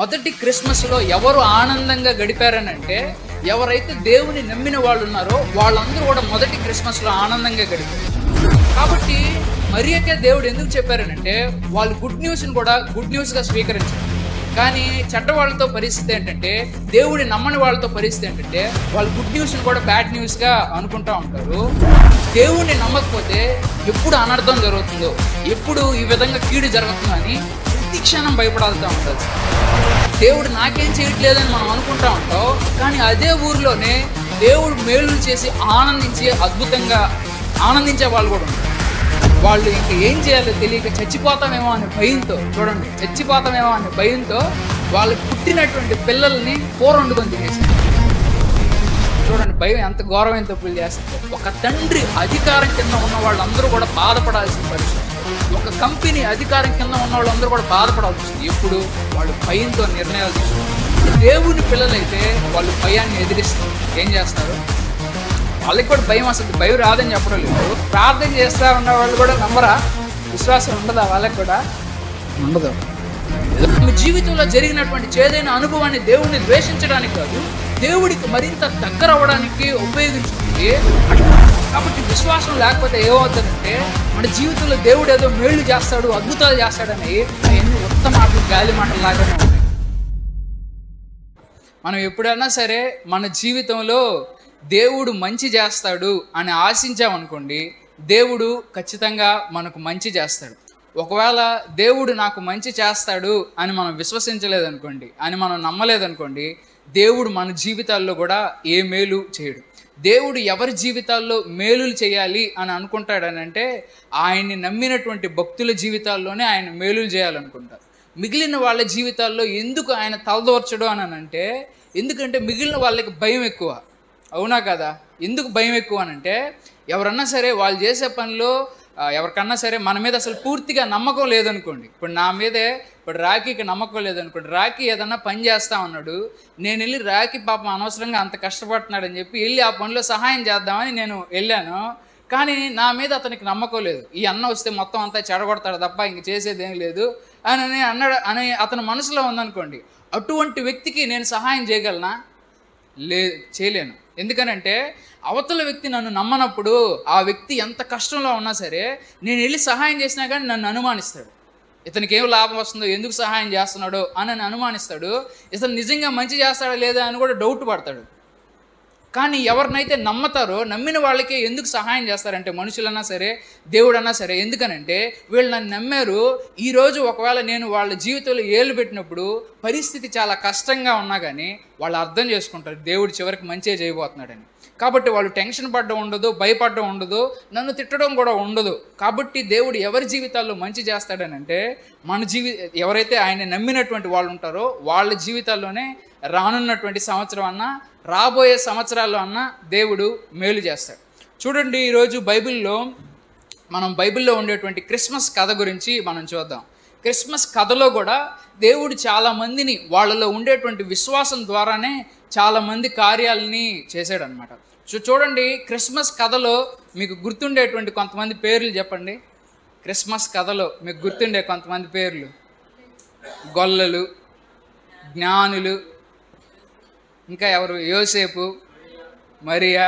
మొదటి క్రిస్మస్లో ఎవరు ఆనందంగా గడిపారనంటే ఎవరైతే దేవుని నమ్మిన వాళ్ళు ఉన్నారో వాళ్ళందరూ కూడా మొదటి క్రిస్మస్లో ఆనందంగా గడిపారు. కాబట్టి మరియకే దేవుడు ఎందుకు చెప్పారనంటే వాళ్ళు గుడ్ న్యూస్ని కూడా గుడ్ న్యూస్గా స్వీకరించారు. కానీ చెడ్డ వాళ్ళతో పరిస్థితి ఏంటంటే, దేవుడి నమ్మని వాళ్ళతో పరిస్థితి ఏంటంటే వాళ్ళు గుడ్ న్యూస్ని కూడా బ్యాడ్ న్యూస్గా అనుకుంటూ ఉంటారు. దేవుడిని నమ్మకపోతే ఎప్పుడు అనర్థం జరుగుతుందో, ఎప్పుడు ఈ విధంగా కీడు జరుగుతుందో అని ప్రతి క్షణం భయపడాల్సి ఉంటుంది. దేవుడు నాకేం చేయట్లేదని మనం అనుకుంటా ఉంటాం, కానీ అదే ఊరిలోనే దేవుడు మేలులు చేసి అద్భుతంగా ఆనందించే వాళ్ళు కూడా ఉంటారు. వాళ్ళు ఇంకా ఏం చేయాలో తెలియక చచ్చిపోతామేమో అనే భయంతో, చూడండి, చచ్చిపోతామేమో అనే భయంతో వాళ్ళు పుట్టినటువంటి పిల్లల్ని కూర వండుకొని తినేసారు. చూడండి, భయం ఎంత ఘోరమైన తప్పులు చేస్తుంది. ఒక తండ్రి అధికారం కింద ఉన్న వాళ్ళందరూ కూడా బాధపడాల్సిన పరిస్థితి, ఒక కంపెనీ అధికారం కింద ఉన్న వాళ్ళందరూ కూడా బాధపడాల్సి వస్తుంది. ఎప్పుడు వాళ్ళు భయంతో నిర్ణయాలు తీసుకుంటారు. దేవుని పిల్లలైతే వాళ్ళు భయాన్ని ఎదిరిస్తారు. ఏం చేస్తారు? వాళ్ళకి కూడా భయం వస్తుంది. భయం రాదని చెప్పడం లేదు. ప్రార్థన చేస్తా ఉన్న వాళ్ళు కూడా నమ్మరా? విశ్వాసం ఉండదా? వాళ్ళకి కూడా ఉండదు. మీ జీవితంలో జరిగినటువంటి చేదైన అనుభవాన్ని దేవుడిని ద్వేషించడానికి కాదు, దేవుడికి మరింత దగ్గర అవ్వడానికి ఉపయోగించుకుంది. కాబట్టి విశ్వాసం లేకపోతే ఏమవుతుందంటే మన జీవితంలో దేవుడు ఏదో మేళ్లు చేస్తాడు, అద్భుతాలు చేస్తాడని అవన్నీ ఉత్తమ మాటలు, గాలి మాటలు లాగానే ఉంటాయి. మనం ఎప్పుడైనా సరే మన జీవితంలో దేవుడు మంచి చేస్తాడు అని ఆశించామనుకోండి, దేవుడు ఖచ్చితంగా మనకు మంచి చేస్తాడు. ఒకవేళ దేవుడు నాకు మంచి చేస్తాడు అని మనం విశ్వసించలేదనుకోండి, అని మనం నమ్మలేదనుకోండి, దేవుడు మన జీవితాల్లో కూడా ఏ మేలు చేయడు. దేవుడు ఎవరి జీవితాల్లో మేలులు చేయాలి అని అనుకుంటాడని అంటే ఆయన్ని నమ్మినటువంటి భక్తుల జీవితాల్లోనే ఆయన మేలులు చేయాలనుకుంటారు. మిగిలిన వాళ్ళ జీవితాల్లో ఎందుకు ఆయన తలదోర్చడు అని అంటే, ఎందుకంటే మిగిలిన వాళ్ళకి భయం ఎక్కువ. అవునా కదా? ఎందుకు భయం ఎక్కువ అనంటే, ఎవరన్నా సరే వాళ్ళు చేసే పనిలో ఎవరికన్నా సరే మన మీద అసలు పూర్తిగా నమ్మకం లేదనుకోండి. ఇప్పుడు నా మీదే ఇప్పుడు రాఖీకి నమ్మకం లేదనుకోండి, రాఖీ ఏదన్నా పని చేస్తా ఉన్నాడు, నేను వెళ్ళి రాఖీ పాపం అనవసరంగా అంత కష్టపడుతున్నాడు అని చెప్పి వెళ్ళి ఆ పనిలో సహాయం చేద్దామని నేను వెళ్ళాను. కానీ నా మీద అతనికి నమ్మకం లేదు. ఈ అన్న వస్తే మొత్తం అంతా చెడగొడతాడు తప్ప ఇంక చేసేది ఏం లేదు అని అన్నాడు అని అతని మనసులో ఉందనుకోండి. అటువంటి వ్యక్తికి నేను సహాయం చేయగలనా? చేయలేను. ఎందుకనంటే అవతల వ్యక్తి నన్ను నమ్మనప్పుడు ఆ వ్యక్తి ఎంత కష్టంలో ఉన్నా సరే నేను వెళ్ళి సహాయం చేసినా కానీ నన్ను అనుమానిస్తాడు. ఇతనికి ఏం లాభం వస్తుందో, ఎందుకు సహాయం చేస్తున్నాడో అని అనుమానిస్తాడు. ఇతను నిజంగా మంచి చేస్తాడా లేదా అని కూడా డౌట్ పడతాడు. కానీ ఎవరినైతే నమ్మతారో, నమ్మిన వాళ్ళకే ఎందుకు సహాయం చేస్తారంటే మనుషులన్నా సరే, దేవుడన్నా సరే, ఎందుకనంటే వీళ్ళు నన్ను నమ్మారు. ఈరోజు ఒకవేళ నేను వాళ్ళ జీవితంలో ఏళ్ళు పెట్టినప్పుడు పరిస్థితి చాలా కష్టంగా ఉన్నా కానీ వాళ్ళు అర్థం చేసుకుంటారు దేవుడు చివరికి మంచిగా చేయబోతున్నాడని. కాబట్టి వాళ్ళు టెన్షన్ పడడం ఉండదు, భయపడడం ఉండదు, నన్ను తిట్టడం కూడా ఉండదు. కాబట్టి దేవుడు ఎవరి జీవితాల్లో మంచి చేస్తాడని అంటే ఎవరైతే ఆయన నమ్మినటువంటి వాళ్ళు ఉంటారో వాళ్ళ జీవితాల్లోనే రానున్నటువంటి సంవత్సరం అన్నా రాబోయే సంవత్సరాల్లో అన్నా దేవుడు మేలు చేస్తాడు. చూడండి, ఈరోజు బైబిల్లో ఉండేటువంటి క్రిస్మస్ కథ గురించి మనం చూద్దాం. క్రిస్మస్ కథలో కూడా దేవుడు చాలామందిని వాళ్ళలో ఉండేటువంటి విశ్వాసం ద్వారానే చాలామంది కార్యాలని చేశాడనమాట. చూడండి, క్రిస్మస్ కథలో మీకు గుర్తుండేటువంటి కొంతమంది పేర్లు చెప్పండి. క్రిస్మస్ కథలో మీకు గుర్తుండే కొంతమంది పేర్లు: గొల్లలు, జ్ఞానులు, ఇంకా ఎవరు? యోసేపు, మరియా,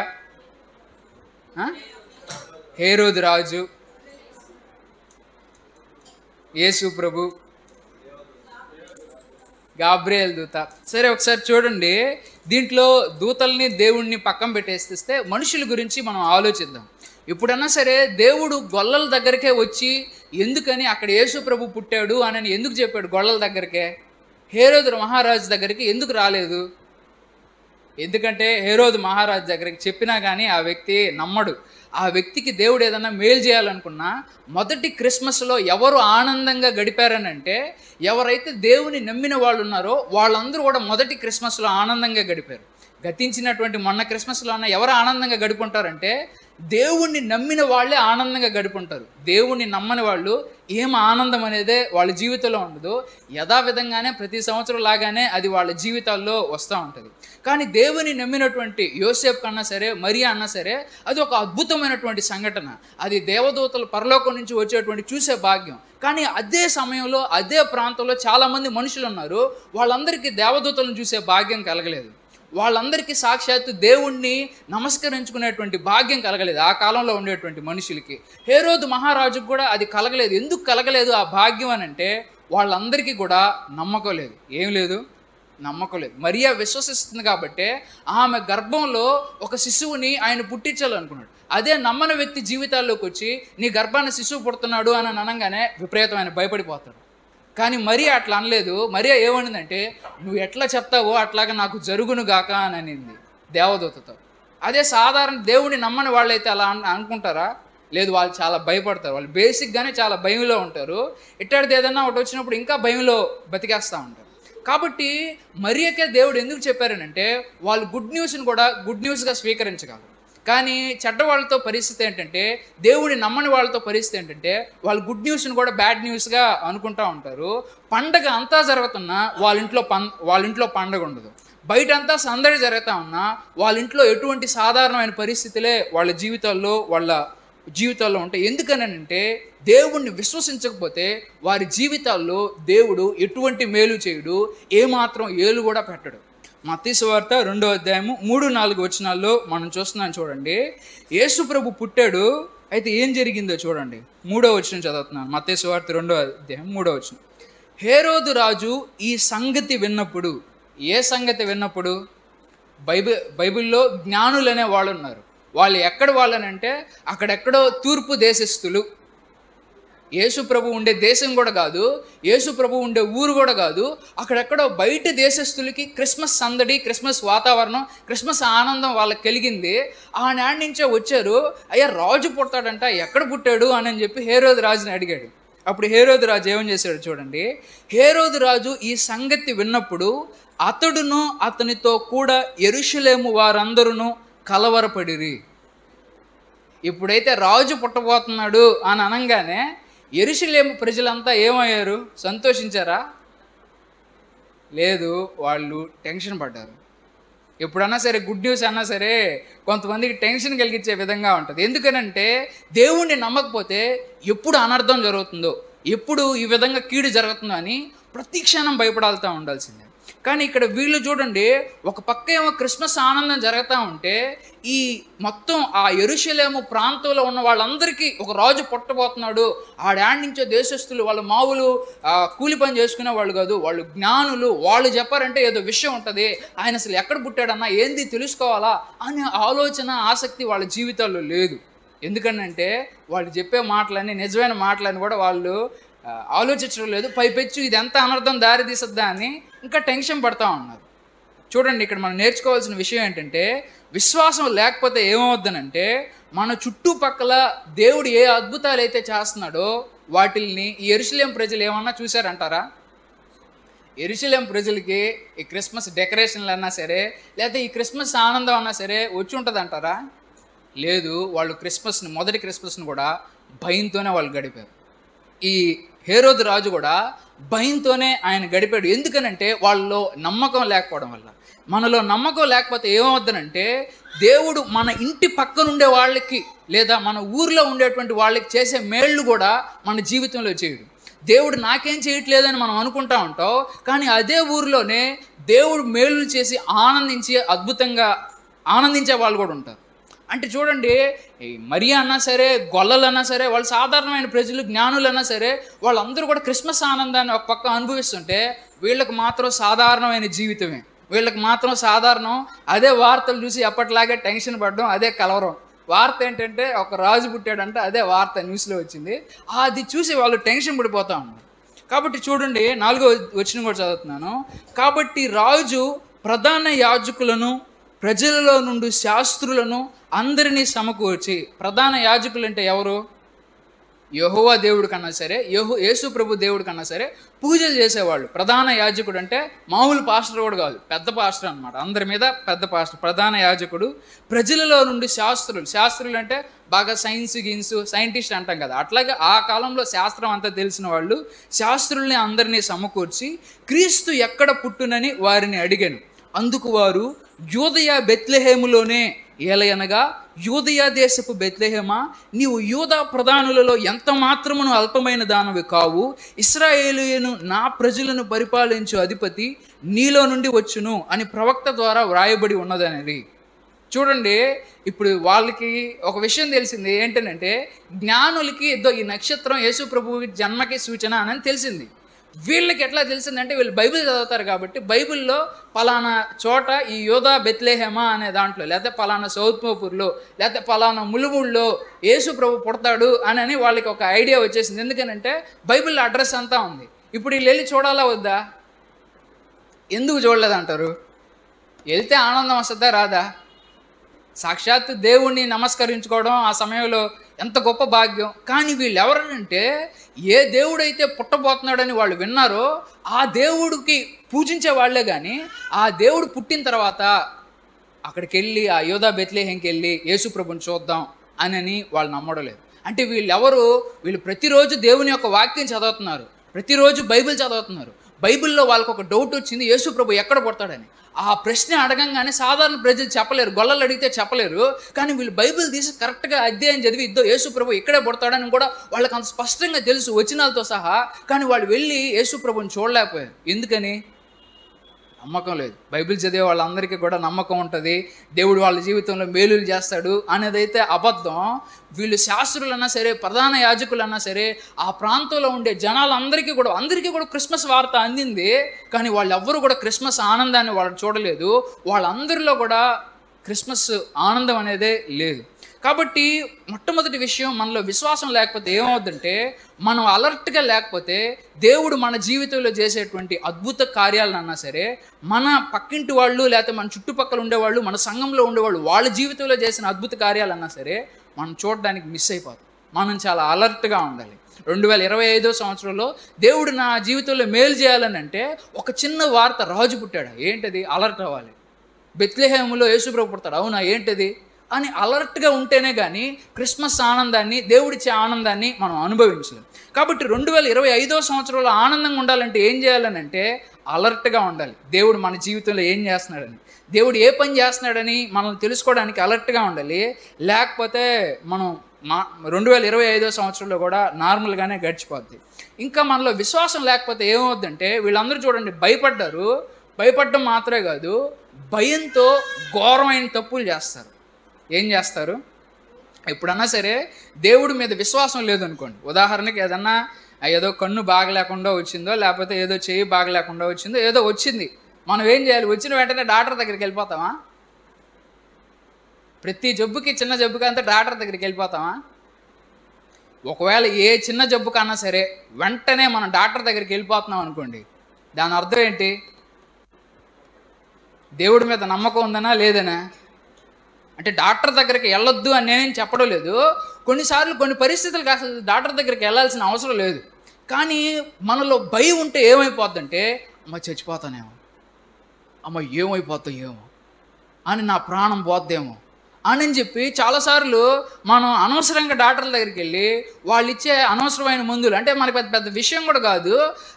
హేరోదు రాజు, యేసు ప్రభు, గాబ్రియేల్ దూత. సరే, ఒకసారి చూడండి, దీంట్లో దూతల్ని దేవుణ్ణి పక్కన పెట్టేస్తే మనుషుల గురించి మనం ఆలోచిద్దాం. ఎప్పుడన్నా సరే దేవుడు గొల్లల దగ్గరికే వచ్చి ఎందుకని అక్కడ యేసు ప్రభు పుట్టాడు అని ఎందుకు చెప్పాడు? గొల్లల దగ్గరికే. హేరోదు మహారాజు దగ్గరికి ఎందుకు రాలేదు? ఎందుకంటే హేరోదు మహారాజు దగ్గరికి చెప్పినా కానీ ఆ వ్యక్తి నమ్మడు. ఆ వ్యక్తికి దేవుడు ఏదన్నా మేలు చేయాలనుకున్నా మొదటి క్రిస్మస్లో ఎవరు ఆనందంగా గడిపారనంటే ఎవరైతే దేవుని నమ్మిన వాళ్ళు ఉన్నారో వాళ్ళందరూ కూడా మొదటి క్రిస్మస్లో ఆనందంగా గడిపారు. గతించినటువంటి మొన్న క్రిస్మస్లో ఎవరు ఆనందంగా గడుపుంటారంటే దేవుణ్ణి నమ్మిన వాళ్ళే ఆనందంగా గడుపుంటారు. దేవుణ్ణి నమ్మని వాళ్ళు ఏం ఆనందం అనేదే వాళ్ళ జీవితంలో ఉండదు. యథావిధంగానే ప్రతి సంవత్సరం లాగానే అది వాళ్ళ జీవితాల్లో వస్తూ ఉంటుంది. కానీ దేవుని నమ్మినటువంటి యోసేపు కన్నా సరే, మరియా అన్నా సరే, అది ఒక అద్భుతమైనటువంటి సంఘటన. అది దేవదూతలు పరలోకం నుంచి వచ్చేటువంటి చూసే భాగ్యం. కానీ అదే సమయంలో అదే ప్రాంతంలో చాలామంది మనుషులు ఉన్నారు, వాళ్ళందరికీ దేవదూతలను చూసే భాగ్యం కలగలేదు. వాళ్ళందరికీ సాక్షాత్తు దేవుణ్ణి నమస్కరించుకునేటువంటి భాగ్యం కలగలేదు ఆ కాలంలో ఉండేటువంటి మనుషులకి. హేరోదు మహారాజుకు కూడా అది కలగలేదు. ఎందుకు కలగలేదు ఆ భాగ్యం అని అంటే, వాళ్ళందరికీ కూడా నమ్మకం లేదు. ఏం లేదు? నమ్మకం లేదు. మరియా విశ్వసిస్తుంది కాబట్టి ఆమె గర్భంలో ఒక శిశువుని ఆయన పుట్టించాలనుకున్నాడు. అదే నమ్మని వ్యక్తి జీవితాల్లోకి వచ్చి నీ గర్భాన్ని శిశువు పుడుతున్నాడు అని అనగానే విపరీతమైన భయపడిపోతాడు. కానీ మరియా అట్లా అనలేదు. మరియా ఏమనిందంటే, నువ్వు ఎట్లా చెప్తావో అట్లాగా నాకు జరుగును గాక అని అనింది దేవదూతతో. అదే సాధారణ దేవుడిని నమ్మని వాళ్ళైతే అలా అనుకుంటారా? లేదు, వాళ్ళు చాలా భయపడతారు. వాళ్ళు బేసిక్గానే చాలా భయంలో ఉంటారు. ఇట్లాంటిది ఏదన్నా ఒకటి వచ్చినప్పుడు ఇంకా భయంలో బతికేస్తూ ఉంటారు. కాబట్టి మరియకే దేవుడు ఎందుకు చెప్పారనంటే, వాళ్ళు గుడ్ న్యూస్ని కూడా గుడ్ న్యూస్గా స్వీకరించగలరు. కానీ చెడ్డ వాళ్ళతో పరిస్థితి ఏంటంటే, దేవుడిని నమ్మని వాళ్ళతో పరిస్థితి ఏంటంటే, వాళ్ళు గుడ్ న్యూస్ని కూడా బ్యాడ్ న్యూస్గా అనుకుంటూ ఉంటారు. పండగ అంతా జరుగుతున్నా వాళ్ళ ఇంట్లో పండగ ఉండదు. బయట అంతా సందడి జరుగుతూ ఉన్నా వాళ్ళ ఇంట్లో ఎటువంటి సాధారణమైన పరిస్థితులే వాళ్ళ జీవితాల్లో ఉంటాయి. ఎందుకనంటే, దేవుణ్ణి విశ్వసించకపోతే వారి జీవితాల్లో దేవుడు ఎటువంటి మేలు చేయడు, ఏమాత్రం ఏలు కూడా పెట్టడు. మత్తయి సువార్త 2వ అధ్యాయము 3-4 వచనాల్లో మనం చూస్తున్నాం చూడండి. యేసు ప్రభు పుట్టాడు, అయితే ఏం జరిగిందో చూడండి. 3వ వచనం చదువుతున్నాను. మత్తయి సువార్త 2వ అధ్యాయం 3వ వచనం. హేరోదు రాజు ఈ సంగతి విన్నప్పుడు, ఏ సంగతి విన్నప్పుడు? బైబిల్లో జ్ఞానులు అనే వాళ్ళు ఉన్నారు. వాళ్ళు ఎక్కడ వాళ్ళనంటే, అక్కడెక్కడో తూర్పు దేశస్థులు. యేసు ప్రభు ఉండే దేశం కూడా కాదు, యేసు ప్రభు ఉండే ఊరు కూడా కాదు, అక్కడెక్కడో బయట దేశస్థులకి క్రిస్మస్ సందడి, క్రిస్మస్ వాతావరణం, క్రిస్మస్ ఆనందం వాళ్ళకి కలిగింది. ఆ నాటి నుంచే వచ్చారు. అయ్యా రాజు పుడతాడంట, ఎక్కడ పుట్టాడు అని చెప్పి హేరోదు రాజుని అడిగాడు. అప్పుడు హేరోదు రాజు ఏమని చేశాడు చూడండి. హేరోదు రాజు ఈ సంగతి విన్నప్పుడు అతడును అతనితో కూడా యెరూషలేము వారందరూ కలవరపడిరి. ఇప్పుడైతే రాజు పుట్టబోతున్నాడు అని అనగానే యెరూషలేము ప్రజలంతా ఏమయ్యారు? సంతోషించారా? లేదు, వాళ్ళు టెన్షన్ పడ్డారు. ఎప్పుడన్నా సరే గుడ్ న్యూస్ అన్నా సరే కొంతమందికి టెన్షన్ కలిగించే విధంగా ఉంటుంది. ఎందుకనంటే, దేవుణ్ణి నమ్మకపోతే ఎప్పుడు అనర్థం జరుగుతుందో, ఎప్పుడు ఈ విధంగా కీడు జరుగుతుందో అని ప్రతి క్షణం భయపడాలుతూ ఉండాల్సిందే. కానీ ఇక్కడ వీళ్ళు చూడండి, ఒక పక్క ఏమో క్రిస్మస్ ఆనందం జరుగుతూ ఉంటే, ఈ మొత్తం ఆ యెరూషలేము ప్రాంతంలో ఉన్న వాళ్ళందరికీ ఒక రాజు పుట్టబోతున్నాడు, ఆడాడి నుంచో దేశస్తులు, వాళ్ళ మావులు కూలి పని చేసుకునే వాళ్ళు కాదు, వాళ్ళు జ్ఞానులు, వాళ్ళు చెప్పారంటే ఏదో విషయం ఉంటుంది, ఆయన అసలు ఎక్కడ పుట్టాడన్నా ఏంది తెలుసుకోవాలా అనే ఆలోచన, ఆసక్తి వాళ్ళ జీవితాల్లో లేదు. ఎందుకంటే వాళ్ళు చెప్పే మాటలన్నీ నిజమైన మాటలని కూడా వాళ్ళు ఆలోచించడం లేదు. పైపెచ్చు ఇది ఎంత అనర్థం దారి తీసద్దా అని ఇంకా టెన్షన్ పడతా ఉన్నారు. చూడండి, ఇక్కడ మనం నేర్చుకోవాల్సిన విషయం ఏంటంటే, విశ్వాసం లేకపోతే ఏమవుద్దనంటే, మన చుట్టుపక్కల దేవుడు ఏ అద్భుతాలు అయితే చేస్తున్నాడో వాటిల్ని ఈ యెరూషలేము ప్రజలు ఏమన్నా చూశారంటారా? యెరూషలేము ప్రజలకి ఈ క్రిస్మస్ డెకరేషన్లు అన్నా సరే, లేకపోతే ఈ క్రిస్మస్ ఆనందం అన్నా సరే వచ్చి ఉంటుంది అంటారా? లేదు, వాళ్ళు మొదటి క్రిస్మస్ని కూడా భయంతోనే వాళ్ళు గడిపారు. ఈ హేరోదు రాజు కూడా భయంతోనే ఆయన గడిపాడు. ఎందుకనంటే, వాళ్ళలో నమ్మకం లేకపోవడం వల్ల. మనలో నమ్మకం లేకపోతే ఏమవుద్దనంటే, దేవుడు మన ఇంటి పక్కనుండే వాళ్ళకి లేదా మన ఊర్లో ఉండేటువంటి వాళ్ళకి చేసే మేళ్ళు కూడా మన జీవితంలో చేయడు. దేవుడు నాకేం చేయట్లేదని మనం అనుకుంటా ఉంటాం, కానీ అదే ఊరిలోనే దేవుడు మేళ్ళు చేసి అద్భుతంగా ఆనందించే వాళ్ళు కూడా ఉంటారు. అంటే చూడండి, మరియా అన్నా సరే, గొల్లలన్నా సరే, వాళ్ళు సాధారణమైన ప్రజలు, జ్ఞానులన్నా సరే, వాళ్ళందరూ కూడా క్రిస్మస్ ఆనందాన్ని ఒక పక్క అనుభవిస్తుంటే, వీళ్ళకి మాత్రం సాధారణమైన జీవితమే, వీళ్ళకి మాత్రం సాధారణం. అదే వార్తలు చూసి ఎప్పటిలాగే టెన్షన్ పడడం, అదే కలవరం. వార్త ఏంటంటే ఒక రాజు పుట్టాడంటే అదే వార్త న్యూస్లో వచ్చింది, అది చూసి వాళ్ళు టెన్షన్ పడిపోతూ ఉన్నారు. కాబట్టి చూడండి, 4వ వచనం కూడా చదువుతున్నాను. కాబట్టి రాజు ప్రధాన యాజకులను, ప్రజలలో నుండి శాస్త్రులను అందరినీ సమకూర్చి. ప్రధాన యాజకులు అంటే ఎవరు? యెహోవా దేవుడి కన్నా సరే, యేసు ప్రభు దేవుడి కన్నా సరే పూజలు చేసేవాళ్ళు. ప్రధాన యాజకుడు అంటే మామూలు పాస్టర్ కూడా కాదు, పెద్ద పాస్టర్ అనమాట, అందరి మీద పెద్ద పాస్టర్, ప్రధాన యాజకుడు. ప్రజలలో నుండి శాస్త్రులు అంటే బాగా సైంటిస్ట్ అంటాం కదా, అట్లాగే ఆ కాలంలో శాస్త్రం అంతా తెలిసిన వాళ్ళు శాస్త్రుల్ని అందరినీ సమకూర్చి క్రీస్తు ఎక్కడ పుట్టునని వారిని అడిగాను. అందుకు వారు, యూదయ బెత్లెహేములోనే, ఏలయనగా యూదయ దేశపు బెత్లెహేమా, నీవు యూదా ప్రధానులలో ఎంత మాత్రమును అల్పమైన దానవి కావు, ఇశ్రాయేలీయును నా ప్రజలను పరిపాలించు అధిపతి నీలో నుండి వచ్చును అని ప్రవక్త ద్వారా వ్రాయబడి ఉన్నదనేది. చూడండి, ఇప్పుడు వాళ్ళకి ఒక విషయం తెలిసింది ఏంటంటే, జ్ఞానులకి ఈ నక్షత్రం యేసు ప్రభువుకి జన్మకి సూచన అని తెలిసింది. వీళ్ళకి ఎట్లా తెలిసిందంటే, వీళ్ళు బైబిల్ చదువుతారు కాబట్టి బైబిల్లో పలానా చోట ఈ యూదా బెత్లెహేమా అనే దాంట్లో, లేకపోతే పలానా సౌత్మోపూర్లో, లేకపోతే పలానా ములుముల్లో యేసు ప్రభు పుడతాడు అని వాళ్ళకి ఒక ఐడియా వచ్చేసింది. ఎందుకనంటే బైబిల్లో అడ్రస్ అంతా ఉంది. ఇప్పుడు వీళ్ళు వెళ్ళి చూడాలా వద్దా? ఎందుకు చూడలేదంటారు? వెళ్తే ఆనందం వస్తుందా రాదా? సాక్షాత్తు దేవుణ్ణి నమస్కరించుకోవడం ఆ సమయంలో ఎంత గొప్ప భాగ్యం. కానీ వీళ్ళు ఎవరంటే, ఏ దేవుడైతే పుట్టబోతున్నాడని వాళ్ళు విన్నారో ఆ దేవుడికి పూజించే వాళ్ళే. కానీ ఆ దేవుడు పుట్టిన తర్వాత అక్కడికి వెళ్ళి ఆ యూదా బెత్లెహేంకి వెళ్ళి యేసు ప్రభుని చూద్దాం అని వాళ్ళు నమ్మడలేదు. అంటే వీళ్ళు ప్రతిరోజు దేవుని యొక్క వాక్యం చదువుతున్నారు, ప్రతిరోజు బైబిల్ చదువుతున్నారు. బైబిల్లో వాళ్ళకు ఒక డౌట్ వచ్చింది, యేసు ప్రభు ఎక్కడ పుడతాడని. ఆ ప్రశ్న అడగంగానే సాధారణ ప్రజలు చెప్పలేరు, గొల్లలు అడిగితే చెప్పలేరు. కానీ వీళ్ళు బైబిల్ తీసి కరెక్ట్గా అధ్యాయం చదివి యేసు ప్రభు ఇక్కడే పుడతాడని కూడా వాళ్ళకి అంత స్పష్టంగా తెలుసు, వచనాలతో సహా. కానీ వాళ్ళు వెళ్ళి యేసు ప్రభుని చూడలేకపోయారు. ఎందుకని? నమ్మకం లేదు. బైబిల్ చదివే వాళ్ళందరికీ కూడా నమ్మకం ఉంటుంది, దేవుడు వాళ్ళ జీవితంలో మేలులు చేస్తాడు అనేదైతే అబద్ధం. వీళ్ళు శాస్త్రులన్నా సరే, ప్రధాన యాజకులన్నా సరే, ఆ ప్రాంతంలో ఉండే జనాలందరికీ కూడా క్రిస్మస్ వార్త అందింది. కానీ వాళ్ళెవ్వరూ కూడా క్రిస్మస్ ఆనందాన్ని వాళ్ళు చూడలేదు. వాళ్ళందరిలో కూడా క్రిస్మస్ ఆనందం అనేదే లేదు. కాబట్టి మొట్టమొదటి విషయం, మనలో విశ్వాసం లేకపోతే ఏమవుతుందంటే, మనం అలర్ట్గా లేకపోతే దేవుడు మన జీవితంలో చేసేటువంటి అద్భుత కార్యాలన్నా సరే, మన పక్కింటి వాళ్ళు లేకపోతే మన చుట్టుపక్కల ఉండేవాళ్ళు, మన సంఘంలో ఉండేవాళ్ళు వాళ్ళ జీవితంలో చేసిన అద్భుత కార్యాలన్నా సరే మనం చూడడానికి మిస్ అయిపోతాం. మనం చాలా అలర్ట్గా ఉండాలి. 2025 సంవత్సరంలో దేవుడు నా జీవితంలో మేలు చేయాలని అంటే ఒక చిన్న వార్త, రాజు పుట్టాడు, ఏంటది? అలర్ట్ అవ్వాలి. బెత్లెహేములో యేసు ప్రభు పుడతాడు, అవునా, ఏంటది అని అలర్ట్గా ఉంటేనే కానీ క్రిస్మస్ ఆనందాన్ని, దేవుడిచ్చే ఆనందాన్ని మనం అనుభవించలేం. కాబట్టి 2025 సంవత్సరంలో ఆనందంగా ఉండాలంటే ఏం చేయాలని అంటే అలర్ట్గా ఉండాలి. దేవుడు మన జీవితంలో ఏం చేస్తున్నాడని, దేవుడు ఏ పని చేస్తున్నాడని మనం తెలుసుకోవడానికి అలర్ట్గా ఉండాలి. లేకపోతే మనం 2025 సంవత్సరంలో కూడా నార్మల్గానే గడిచిపోద్ది. ఇంకా మనలో విశ్వాసం లేకపోతే ఏమవుద్దంటే, వీళ్ళందరూ చూడండి భయపడడం మాత్రమే కాదు, భయంతో ఘోరమైన తప్పులు చేస్తారు. ఏం చేస్తారు? ఎప్పుడన్నా సరే దేవుడి మీద విశ్వాసం లేదనుకోండి, ఉదాహరణకి ఏదో కన్ను బాగలేకుండా వచ్చిందో, లేకపోతే ఏదో చెయ్యి బాగలేకుండా వచ్చిందో, ఏదో వచ్చింది, మనం ఏం చేయాలి? వచ్చిన వెంటనే డాక్టర్ దగ్గరికి వెళ్ళిపోతామా? ప్రతి జబ్బుకి, చిన్న జబ్బుకి అంతా డాక్టర్ దగ్గరికి వెళ్ళిపోతామా? ఒకవేళ ఏ చిన్న జబ్బు కన్నా సరే వెంటనే మనం డాక్టర్ దగ్గరికి వెళ్ళిపోతున్నాం అనుకోండి, దాని అర్థం ఏంటి? దేవుడి మీద నమ్మకం ఉందనా లేదనా? అంటే డాక్టర్ దగ్గరికి వెళ్ళొద్దు అని నేనేం చెప్పడం లేదు. కొన్నిసార్లు కొన్ని పరిస్థితులకు అసలు డాక్టర్ దగ్గరికి వెళ్ళాల్సిన అవసరం లేదు. కానీ మనలో భయం ఉంటే ఏమైపోద్దంటే, అమ్మ చచ్చిపోతానేమో, అమ్మ ఏమైపోతాయేమో అని, నా ప్రాణం పోద్దేమో అని చెప్పి చాలాసార్లు మనం అనవసరంగా డాక్టర్ల దగ్గరికి వెళ్ళి వాళ్ళు ఇచ్చే అనవసరమైన మందులు, అంటే మనకి పెద్ద విషయం కూడా కాదు,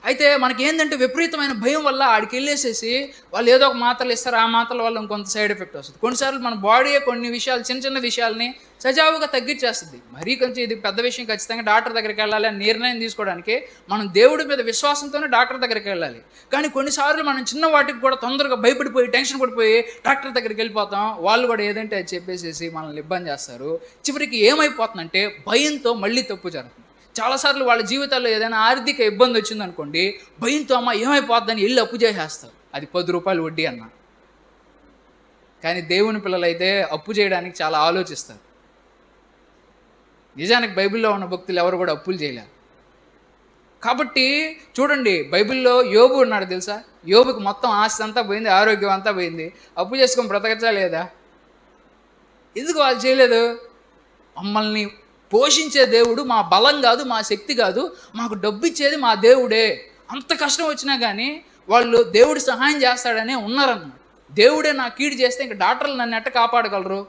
అయితే మనకి ఏంటంటే విపరీతమైన భయం వల్ల ఆడికి వెళ్ళేసేసి వాళ్ళు ఏదో ఒక మాత్రలు ఇస్తారు, ఆ మాత్రల వల్ల ఇంకొంత సైడ్ ఎఫెక్ట్ వస్తుంది. కొన్నిసార్లు మన బాడీ కొన్ని విషయాలు, చిన్న విషయాలని సజావుగా తగ్గించేస్తుంది. మరీ కొంచెం ఇది పెద్ద విషయం, ఖచ్చితంగా డాక్టర్ దగ్గరికి వెళ్ళాలి అని నిర్ణయం తీసుకోవడానికి మనం దేవుడి మీద విశ్వాసంతోనే డాక్టర్ దగ్గరికి వెళ్ళాలి. కానీ కొన్నిసార్లు మనం చిన్న వాటికి కూడా తొందరగా భయపడిపోయి, టెన్షన్ పడిపోయి డాక్టర్ దగ్గరికి వెళ్ళిపోతాం. వాళ్ళు కూడా ఏదంటే అది చెప్పేసేసి మనల్ని ఇబ్బంది చేస్తారు. చివరికి ఏమైపోతుందంటే భయంతో మళ్ళీ తప్పు జరుగుతుంది. చాలాసార్లు వాళ్ళ జీవితాల్లో ఏదైనా ఆర్థిక ఇబ్బంది వచ్చిందనుకోండి, భయంతో అమ్మ ఏమైపోద్దని వెళ్ళి అప్పు చేసేస్తారు. అది 10 రూపాయలు వడ్డీ అన్న. కానీ దేవుని పిల్లలైతే అప్పు చేయడానికి చాలా ఆలోచిస్తారు. నిజానికి బైబిల్లో ఉన్న భక్తులు ఎవరు కూడా అప్పులు చేయలేరు. కాబట్టి చూడండి, బైబిల్లో యోబు ఉన్నాడు తెలుసా? యోబుకి మొత్తం ఆస్తి అంతా పోయింది, ఆరోగ్యం అంతా పోయింది, అప్పు చేసుకొని బ్రతకచ్చా లేదా? ఎందుకు వాళ్ళు చేయలేదు? మమ్మల్ని పోషించే దేవుడు మా బలం కాదు, మా శక్తి కాదు, మాకు డబ్బు ఇచ్చేది మా దేవుడే. అంత కష్టం వచ్చినా కానీ వాళ్ళు దేవుడు సహాయం చేస్తాడనే ఉన్నారన్నమాట. దేవుడే నా కీడు చేస్తే ఇంకా డాక్టర్లు నన్ను ఎట్ట కాపాడగలరు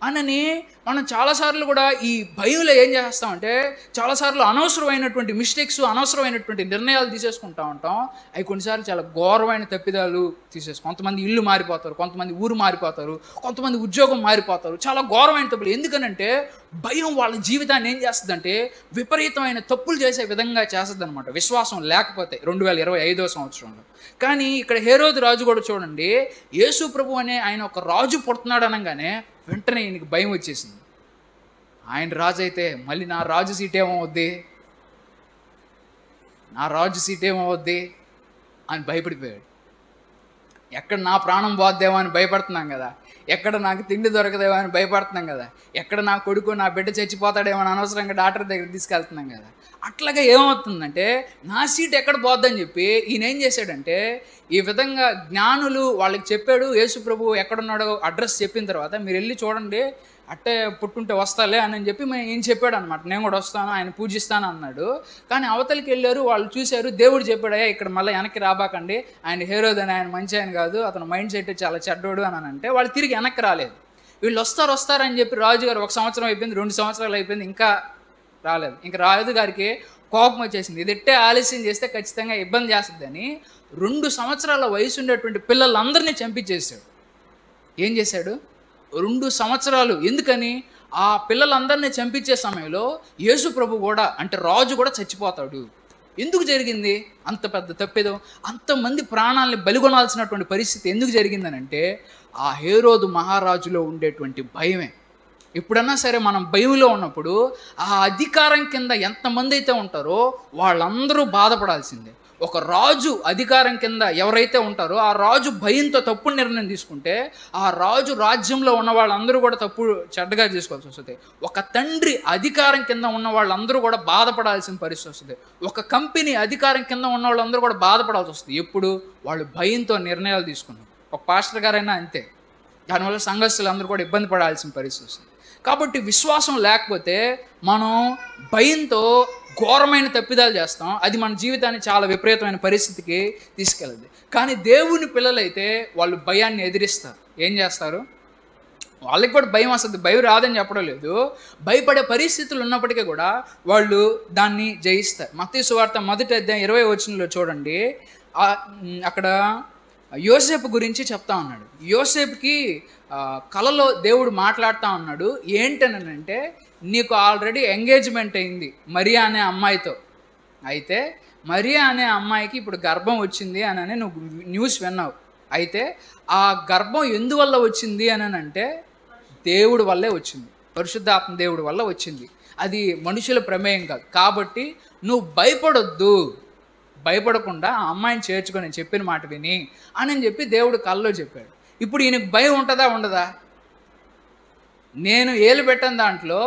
అనని మనం చాలాసార్లు కూడా ఈ భయంలో ఏం చేస్తామంటే చాలాసార్లు అనవసరమైనటువంటి మిస్టేక్స్, అనవసరమైనటువంటి నిర్ణయాలు తీసేసుకుంటా ఉంటాం. అవి కొన్నిసార్లు చాలా ఘోరమైన తప్పిదాలు కొంతమంది ఇల్లు మారిపోతారు, కొంతమంది ఊరు మారిపోతారు, కొంతమంది ఉద్యోగం మారిపోతారు. చాలా ఘోరమైన తప్పులు. ఎందుకనంటే భయం వాళ్ళ జీవితాన్ని ఏం చేస్తుందంటే విపరీతమైన తప్పులు చేసే విధంగా చేస్తుంది అనమాట, విశ్వాసం లేకపోతే 2025వ సంవత్సరంలో. కానీ ఇక్కడ హేరోదు రాజు కూడా చూడండి, యేసు ప్రభు అనే ఆయన ఒక రాజు పుడుతున్నాడు అనగానే వెంటనే ఈయనకి భయం వచ్చేసింది. ఆయన రాజు అయితే మళ్ళీ నా రాజు సీట్ ఏమవుద్ది అని భయపడిపోయాడు. ఎక్కడ నా ప్రాణం పోద్దేమో అని భయపడుతున్నాం కదా, ఎక్కడ నాకు తిండి దొరకదేమో అని భయపడుతున్నాం కదా, ఎక్కడ నా కొడుకు నా బిడ్డ చచ్చిపోతాడేమో అని అనవసరంగా డాక్టర్ దగ్గర తీసుకెళ్తున్నాం కదా. అట్లాగే ఏమవుతుందంటే నా సీట్ ఎక్కడ పోద్దని చెప్పి ఈయన ఏం చేశాడంటే ఈ విధంగా జ్ఞానులు వాళ్ళకి చెప్పాడు. యేసు ప్రభు ఎక్కడున్నాడో అడ్రస్ చెప్పిన తర్వాత మీరు వెళ్ళి చూడండి, అట్టే పుట్టుంటే వస్తాలే అని చెప్పి ఏం చెప్పాడు అనమాట. నేను కూడా వస్తాను, ఆయన పూజిస్తాను అన్నాడు. కానీ అవతలికి వెళ్ళారు, వాళ్ళు చూశారు, దేవుడు చెప్పాడయ్యా ఇక్కడ మళ్ళీ వెనక్కి రాబాకండి, ఆయన హేరోదు అని ఆయన మంచి ఆయన కాదు, అతను మైండ్ సెట్ చాలా చెడ్డోడు అని అంటే వాళ్ళు తిరిగి వెనక్కి రాలేదు. వీళ్ళు వస్తారని చెప్పి రాజుగారు 1 సంవత్సరం అయిపోయింది, 2 సంవత్సరాలు అయిపోయింది, ఇంకా రాలేదు. ఇంకా రాజు గారికి కోపం వచ్చేసింది, ఇది ఎట్టే ఆలస్యం చేస్తే ఖచ్చితంగా ఇబ్బంది చేస్తుందని 2 సంవత్సరాల వయసు ఉండేటువంటి పిల్లలందరినీ చంపించేశాడు. ఏం చేశాడు? 2 సంవత్సరాలు. ఎందుకని? ఆ పిల్లలందరినీ చంపించే సమయంలో యేసు ప్రభు కూడా అంటే రాజు కూడా చచ్చిపోతాడు. ఎందుకు జరిగింది అంత పెద్ద తప్పేదో? అంతమంది ప్రాణాలని బలిగొనాల్సినటువంటి పరిస్థితి ఎందుకు జరిగిందనంటే ఆ హేరోదు మహారాజులో ఉండేటువంటి భయమే. ఎప్పుడన్నా సరే మనం భయంలో ఉన్నప్పుడు ఆ అధికారం కింద ఎంతమంది అయితే ఉంటారో వాళ్ళందరూ బాధపడాల్సిందే. ఒక రాజు అధికారం కింద ఎవరైతే ఉంటారో ఆ రాజు భయంతో తప్పుడు నిర్ణయం తీసుకుంటే ఆ రాజు రాజ్యంలో ఉన్న వాళ్ళందరూ కూడా చెడ్డగా తీసుకోవాల్సి వస్తుంది. ఒక తండ్రి అధికారం కింద ఉన్న వాళ్ళందరూ కూడా బాధపడాల్సిన పరిస్థితి వస్తుంది. ఒక కంపెనీ అధికారం కింద ఉన్న వాళ్ళందరూ కూడా బాధపడాల్సి వస్తుంది. ఎప్పుడు? వాళ్ళు భయంతో నిర్ణయాలు తీసుకున్నారు. ఒక పాస్టర్ గారైనా అంతే. దానివల్ల సంఘస్థులు అందరూ కూడా ఇబ్బంది పడాల్సిన పరిస్థితి వస్తుంది. కాబట్టి విశ్వాసం లేకపోతే మనం భయంతో ఘోరమైన తప్పిదాలు చేస్తాం. అది మన జీవితాన్ని చాలా విపరీతమైన పరిస్థితికి తీసుకెళ్ళదు. కానీ దేవుని పిల్లలైతే వాళ్ళు భయాన్ని ఎదిరిస్తారు. ఏం చేస్తారు? వాళ్ళకి కూడా భయం వస్తుంది, భయం రాదని చెప్పడం లేదు. భయపడే పరిస్థితులు ఉన్నప్పటికీ కూడా వాళ్ళు దాన్ని జయిస్తారు. మత్తయి సువార్త 1వ అధ్యాయం 20వ వచనంలో చూడండి, అక్కడ యోసేపు గురించి చెప్తా ఉన్నాడు. యోసేపుకి కలలో దేవుడు మాట్లాడుతూ ఉన్నాడు. ఏంటనంటే నీకు ఆల్రెడీ ఎంగేజ్మెంట్ అయింది మరియా అనే అమ్మాయితో, అయితే మరియా అనే అమ్మాయికి ఇప్పుడు గర్భం వచ్చింది అని నువ్వు న్యూస్ విన్నావు. అయితే ఆ గర్భం ఎందువల్ల వచ్చింది అని అంటే దేవుడి వల్లే వచ్చింది, పరిశుద్ధాత్మ దేవుడి వల్ల వచ్చింది, అది మనుషుల ప్రమేయం కాదు. కాబట్టి నువ్వు భయపడకుండా ఆ అమ్మాయిని చేర్చుకొని చెప్పిన మాట విని అని చెప్పి దేవుడు కల్లో చెప్పాడు. ఇప్పుడు ఈయనకు భయం ఉంటుందా ఉండదా? నేను ఏలు పెట్టిన దాంట్లో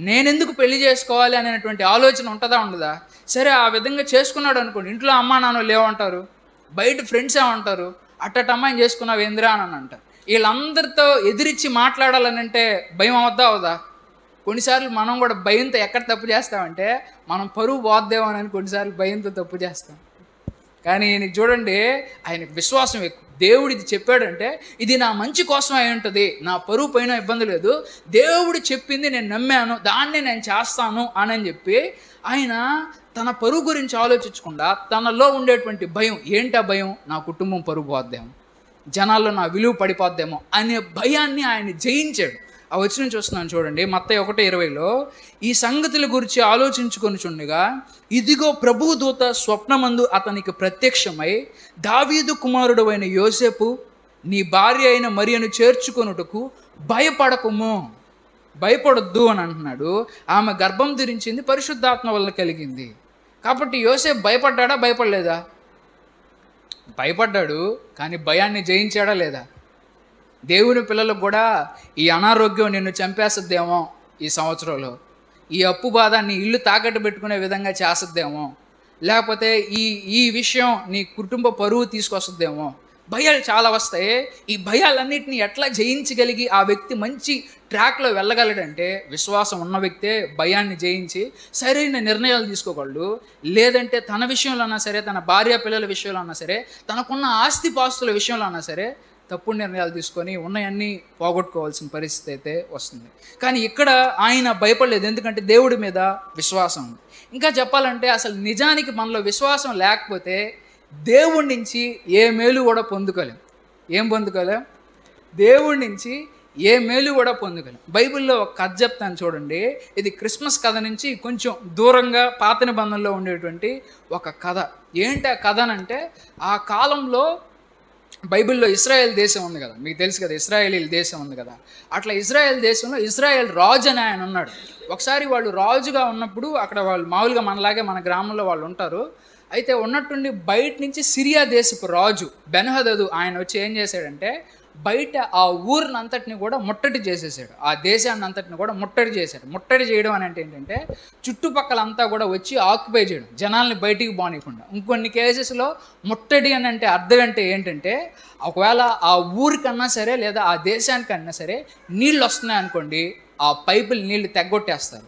నేనెందుకు పెళ్లి చేసుకోవాలి అనేటువంటి ఆలోచన ఉంటుందా ఉండదా? సరే ఆ విధంగా చేసుకున్నాడు అనుకోండి, ఇంట్లో అమ్మా నాన్న లేవంటారు, బయట ఫ్రెండ్స్ ఏమంటారు, అట్టట అమ్మాయిని చేసుకున్నావు ఏంద్రా అని అంటారు. వీళ్ళందరితో ఎదిరించి మాట్లాడాలనంటే భయం అవదా? కొన్నిసార్లు మనం కూడా భయంతో ఎక్కడ తప్పు చేస్తామంటే మనం పరువు పోద్దేమో అని కొన్నిసార్లు భయంతో తప్పు చేస్తాం. కానీ ఈయనకి చూడండి, ఆయనకు విశ్వాసం ఎక్కువ. దేవుడు ఇది చెప్పాడంటే ఇది నా మంచి కోసం అయి ఉంటుంది, నా పరువు పైన ఇబ్బంది లేదు, దేవుడు చెప్పింది నేను నమ్మాను, దాన్ని నేను చేస్తాను అని చెప్పి ఆయన తన పరువు గురించి ఆలోచించకుండా తనలో ఉండేటువంటి భయం, ఏంటి ఆ భయం? నా కుటుంబం పరువు పోద్దేమో, జనాల్లో నా విలువ పడిపోద్దేమో అనే భయాన్ని ఆయన జయించాడు. ఆ వచనం చూస్తున్నాను చూడండి, మత్తయి 1:20లో ఈ సంగతుల గురించి ఆలోచించుకొని చుండగా ఇదిగో ప్రభువు దూత స్వప్నమందు అతనికి ప్రత్యక్షమై దావీదు కుమారుడు అయిన యోసేపు నీ భార్య అయిన మరియను చేర్చుకొనుటకు భయపడొద్దు అని అంటున్నాడు. ఆమె గర్భం ధరించింది, పరిశుద్ధాత్మ వల్ల కలిగింది. కాబట్టి యోసేపు భయపడ్డా భయపడలేదా? భయపడ్డాడు, కానీ భయాన్ని జయించాడా లేదా? దేవుని పిల్లలకు కూడా ఈ అనారోగ్యం నిన్ను చంపేస్తుందేమో ఈ సంవత్సరంలో, ఈ అప్పు బాధ నీ ఇల్లు తాకట్టు పెట్టుకునే విధంగా చేస్తుందేమో, లేకపోతే ఈ విషయం నీ కుటుంబ పరువు తీసుకొస్తుందేమో, భయాలు చాలా వస్తాయి. ఈ భయాలన్నిటిని ఎట్లా జయించగలిగి ఆ వ్యక్తి మంచి ట్రాక్లో వెళ్ళగలడంటే, విశ్వాసం ఉన్న వ్యక్తే భయాన్ని జయించి సరైన నిర్ణయాలు తీసుకోగలడు. లేదంటే తన విషయంలో అన్నా సరే, తన భార్య పిల్లల విషయంలో అన్నా సరే, తనకున్న ఆస్తిపాస్తుల విషయంలో అన్నా సరే తప్పుడు నిర్ణయాలు తీసుకొని ఉన్నవన్నీ పోగొట్టుకోవాల్సిన పరిస్థితి అయితే వస్తుంది. కానీ ఇక్కడ ఆయన భయపడలేదు, ఎందుకంటే దేవుడి మీద విశ్వాసం ఉంది. ఇంకా చెప్పాలంటే అసలు నిజానికి మనలో విశ్వాసం లేకపోతే దేవుడి నుంచి ఏ మేలు కూడా పొందుకోలేం. ఏం పొందుకోలేం? దేవుడి నుంచి ఏ మేలు కూడా పొందుకోలేం. బైబిల్లో ఒక కథ చెప్తాను చూడండి. ఇది క్రిస్మస్ కథ నుంచి కొంచెం దూరంగా పాత నిబంధనలో ఉండేటువంటి ఒక కథ. ఏంటి ఆ కథ అంటే, ఆ కాలంలో బైబిల్లో ఇశ్రాయేల్ దేశం ఉంది కదా, మీకు తెలుసు కదా, ఇశ్రాయేలీల దేశం ఉంది కదా. అట్లా ఇశ్రాయేల్ దేశంలో ఇశ్రాయేల్ రాజు అని ఆయన ఉన్నాడు. ఒకసారి వాళ్ళు రాజుగా ఉన్నప్పుడు అక్కడ వాళ్ళు మామూలుగా మనలాగే మన గ్రామంలో వాళ్ళు ఉంటారు. అయితే ఉన్నట్టుండి బయట నుంచి సిరియా దేశపు రాజు బెన్హదదు ఆయన వచ్చి ఏం చేశాడంటే, బయట ఆ ఊరిని అంతటిని కూడా ముట్టడి చేసేసాడు. ఆ దేశాన్ని అంతటిని కూడా ముట్టడి చేశాడు. ముట్టడి చేయడం అని అంటే ఏంటంటే, చుట్టుపక్కలంతా కూడా వచ్చి ఆక్యుపై చేయడం, జనాల్ని బయటికి పోనీయకుండా. ఇంకొన్ని కేసెస్లో ముట్టడి అని అంటే అర్థం అంటే ఏంటంటే, ఒకవేళ ఆ ఊరికన్నా సరే లేదా ఆ దేశానికన్నా సరే నీళ్ళు వస్తున్నాయి అనుకోండి, ఆ పైపులు నీళ్లు తెగ్గొట్టేస్తారు.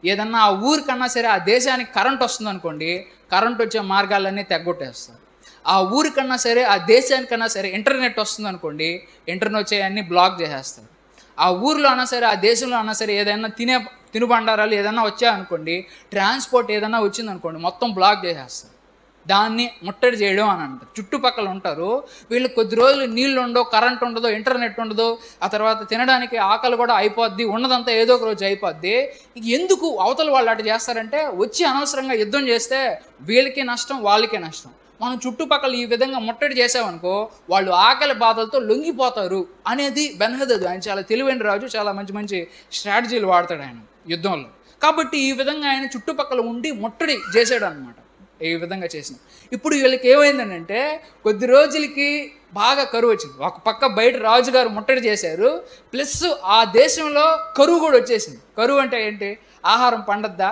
ఏదన్నా ఆ ఊరికన్నా సరే ఆ దేశానికి కరెంట్ వస్తుంది అనుకోండి, కరెంట్ వచ్చే మార్గాలన్నీ తెగ్గొట్టేస్తారు. ఆ ఊరికన్నా సరే ఆ దేశానికన్నా సరే ఇంటర్నెట్ వస్తుంది అనుకోండి, ఇంటర్నెట్ వచ్చేవన్నీ బ్లాక్ చేసేస్తారు. ఆ ఊరిలో అన్నా సరే ఆ దేశంలో అన్నా సరే ఏదైనా తినుబండారాలు ఏదైనా వచ్చాయనుకోండి, ట్రాన్స్పోర్ట్ ఏదైనా వచ్చిందనుకోండి, మొత్తం బ్లాక్ చేసేస్తారు. దాన్ని ముట్టడి చేయడం అని అంటారు. చుట్టుపక్కల ఉంటారు వీళ్ళు, కొద్ది రోజులు నీళ్ళు ఉండవు, కరెంట్ ఉండదు, ఇంటర్నెట్ ఉండదు, ఆ తర్వాత తినడానికి ఆకలి కూడా అయిపోద్ది, ఉన్నదంతా ఏదో ఒక రోజు అయిపోద్ది. ఎందుకు అవతల వాళ్ళు అటు చేస్తారంటే, వచ్చి అనవసరంగా యుద్ధం చేస్తే వీళ్ళకి నష్టం, వాళ్ళకే నష్టం. మనం చుట్టుపక్కల ఈ విధంగా ముట్టడి చేసామనుకో, వాళ్ళు ఆకలి బాధలతో లొంగిపోతారు అనేది బెన్హదదు. ఆయన చాలా తెలివైన రాజు, చాలా మంచి మంచి స్ట్రాటజీలు వాడతాడు ఆయన యుద్ధంలో. కాబట్టి ఈ విధంగా ఆయన చుట్టుపక్కల ఉండి ముట్టడి చేశాడు అనమాట. ఈ విధంగా చేసిన ఇప్పుడు వీళ్ళకి ఏమైందంటే, కొద్ది రోజులకి బాగా కరువు వచ్చింది. ఒక పక్క బయట రాజుగారు ముట్టడి చేశారు, ప్లస్ ఆ దేశంలో కరువు కూడా వచ్చేసింది. కరువు అంటే ఏంటి? ఆహారం పండద్దా?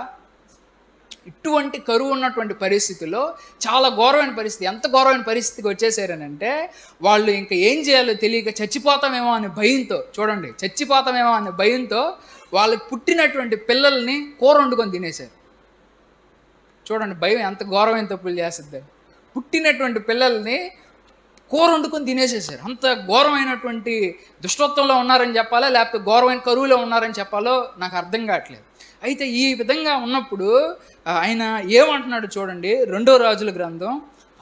ఇటువంటి కరువు ఉన్నటువంటి పరిస్థితుల్లో చాలా ఘోరమైన పరిస్థితి. ఎంత ఘోరమైన పరిస్థితికి వచ్చేసారనంటే, వాళ్ళు ఇంకా ఏం చేయాలో తెలియక చచ్చిపోతామేమో అనే భయంతో, చూడండి, చచ్చిపోతామేమో అనే భయంతో వాళ్ళకి పుట్టినటువంటి పిల్లల్ని కూర వండుకొని తినేశారు. చూడండి, భయం ఎంత ఘోరమైన తప్పులు చేస్తుంది. పుట్టినటువంటి పిల్లల్ని కూర వండుకొని తినేసేసారు. అంత ఘోరమైనటువంటి దుష్టత్వంలో ఉన్నారని చెప్పాలా, లేకపోతే ఘోరమైన కరువులో ఉన్నారని చెప్పాలో నాకు అర్థం కావట్లేదు. అయితే ఈ విధంగా ఉన్నప్పుడు ఆయన ఏమంటున్నాడు చూడండి, 2వ రాజుల గ్రంథం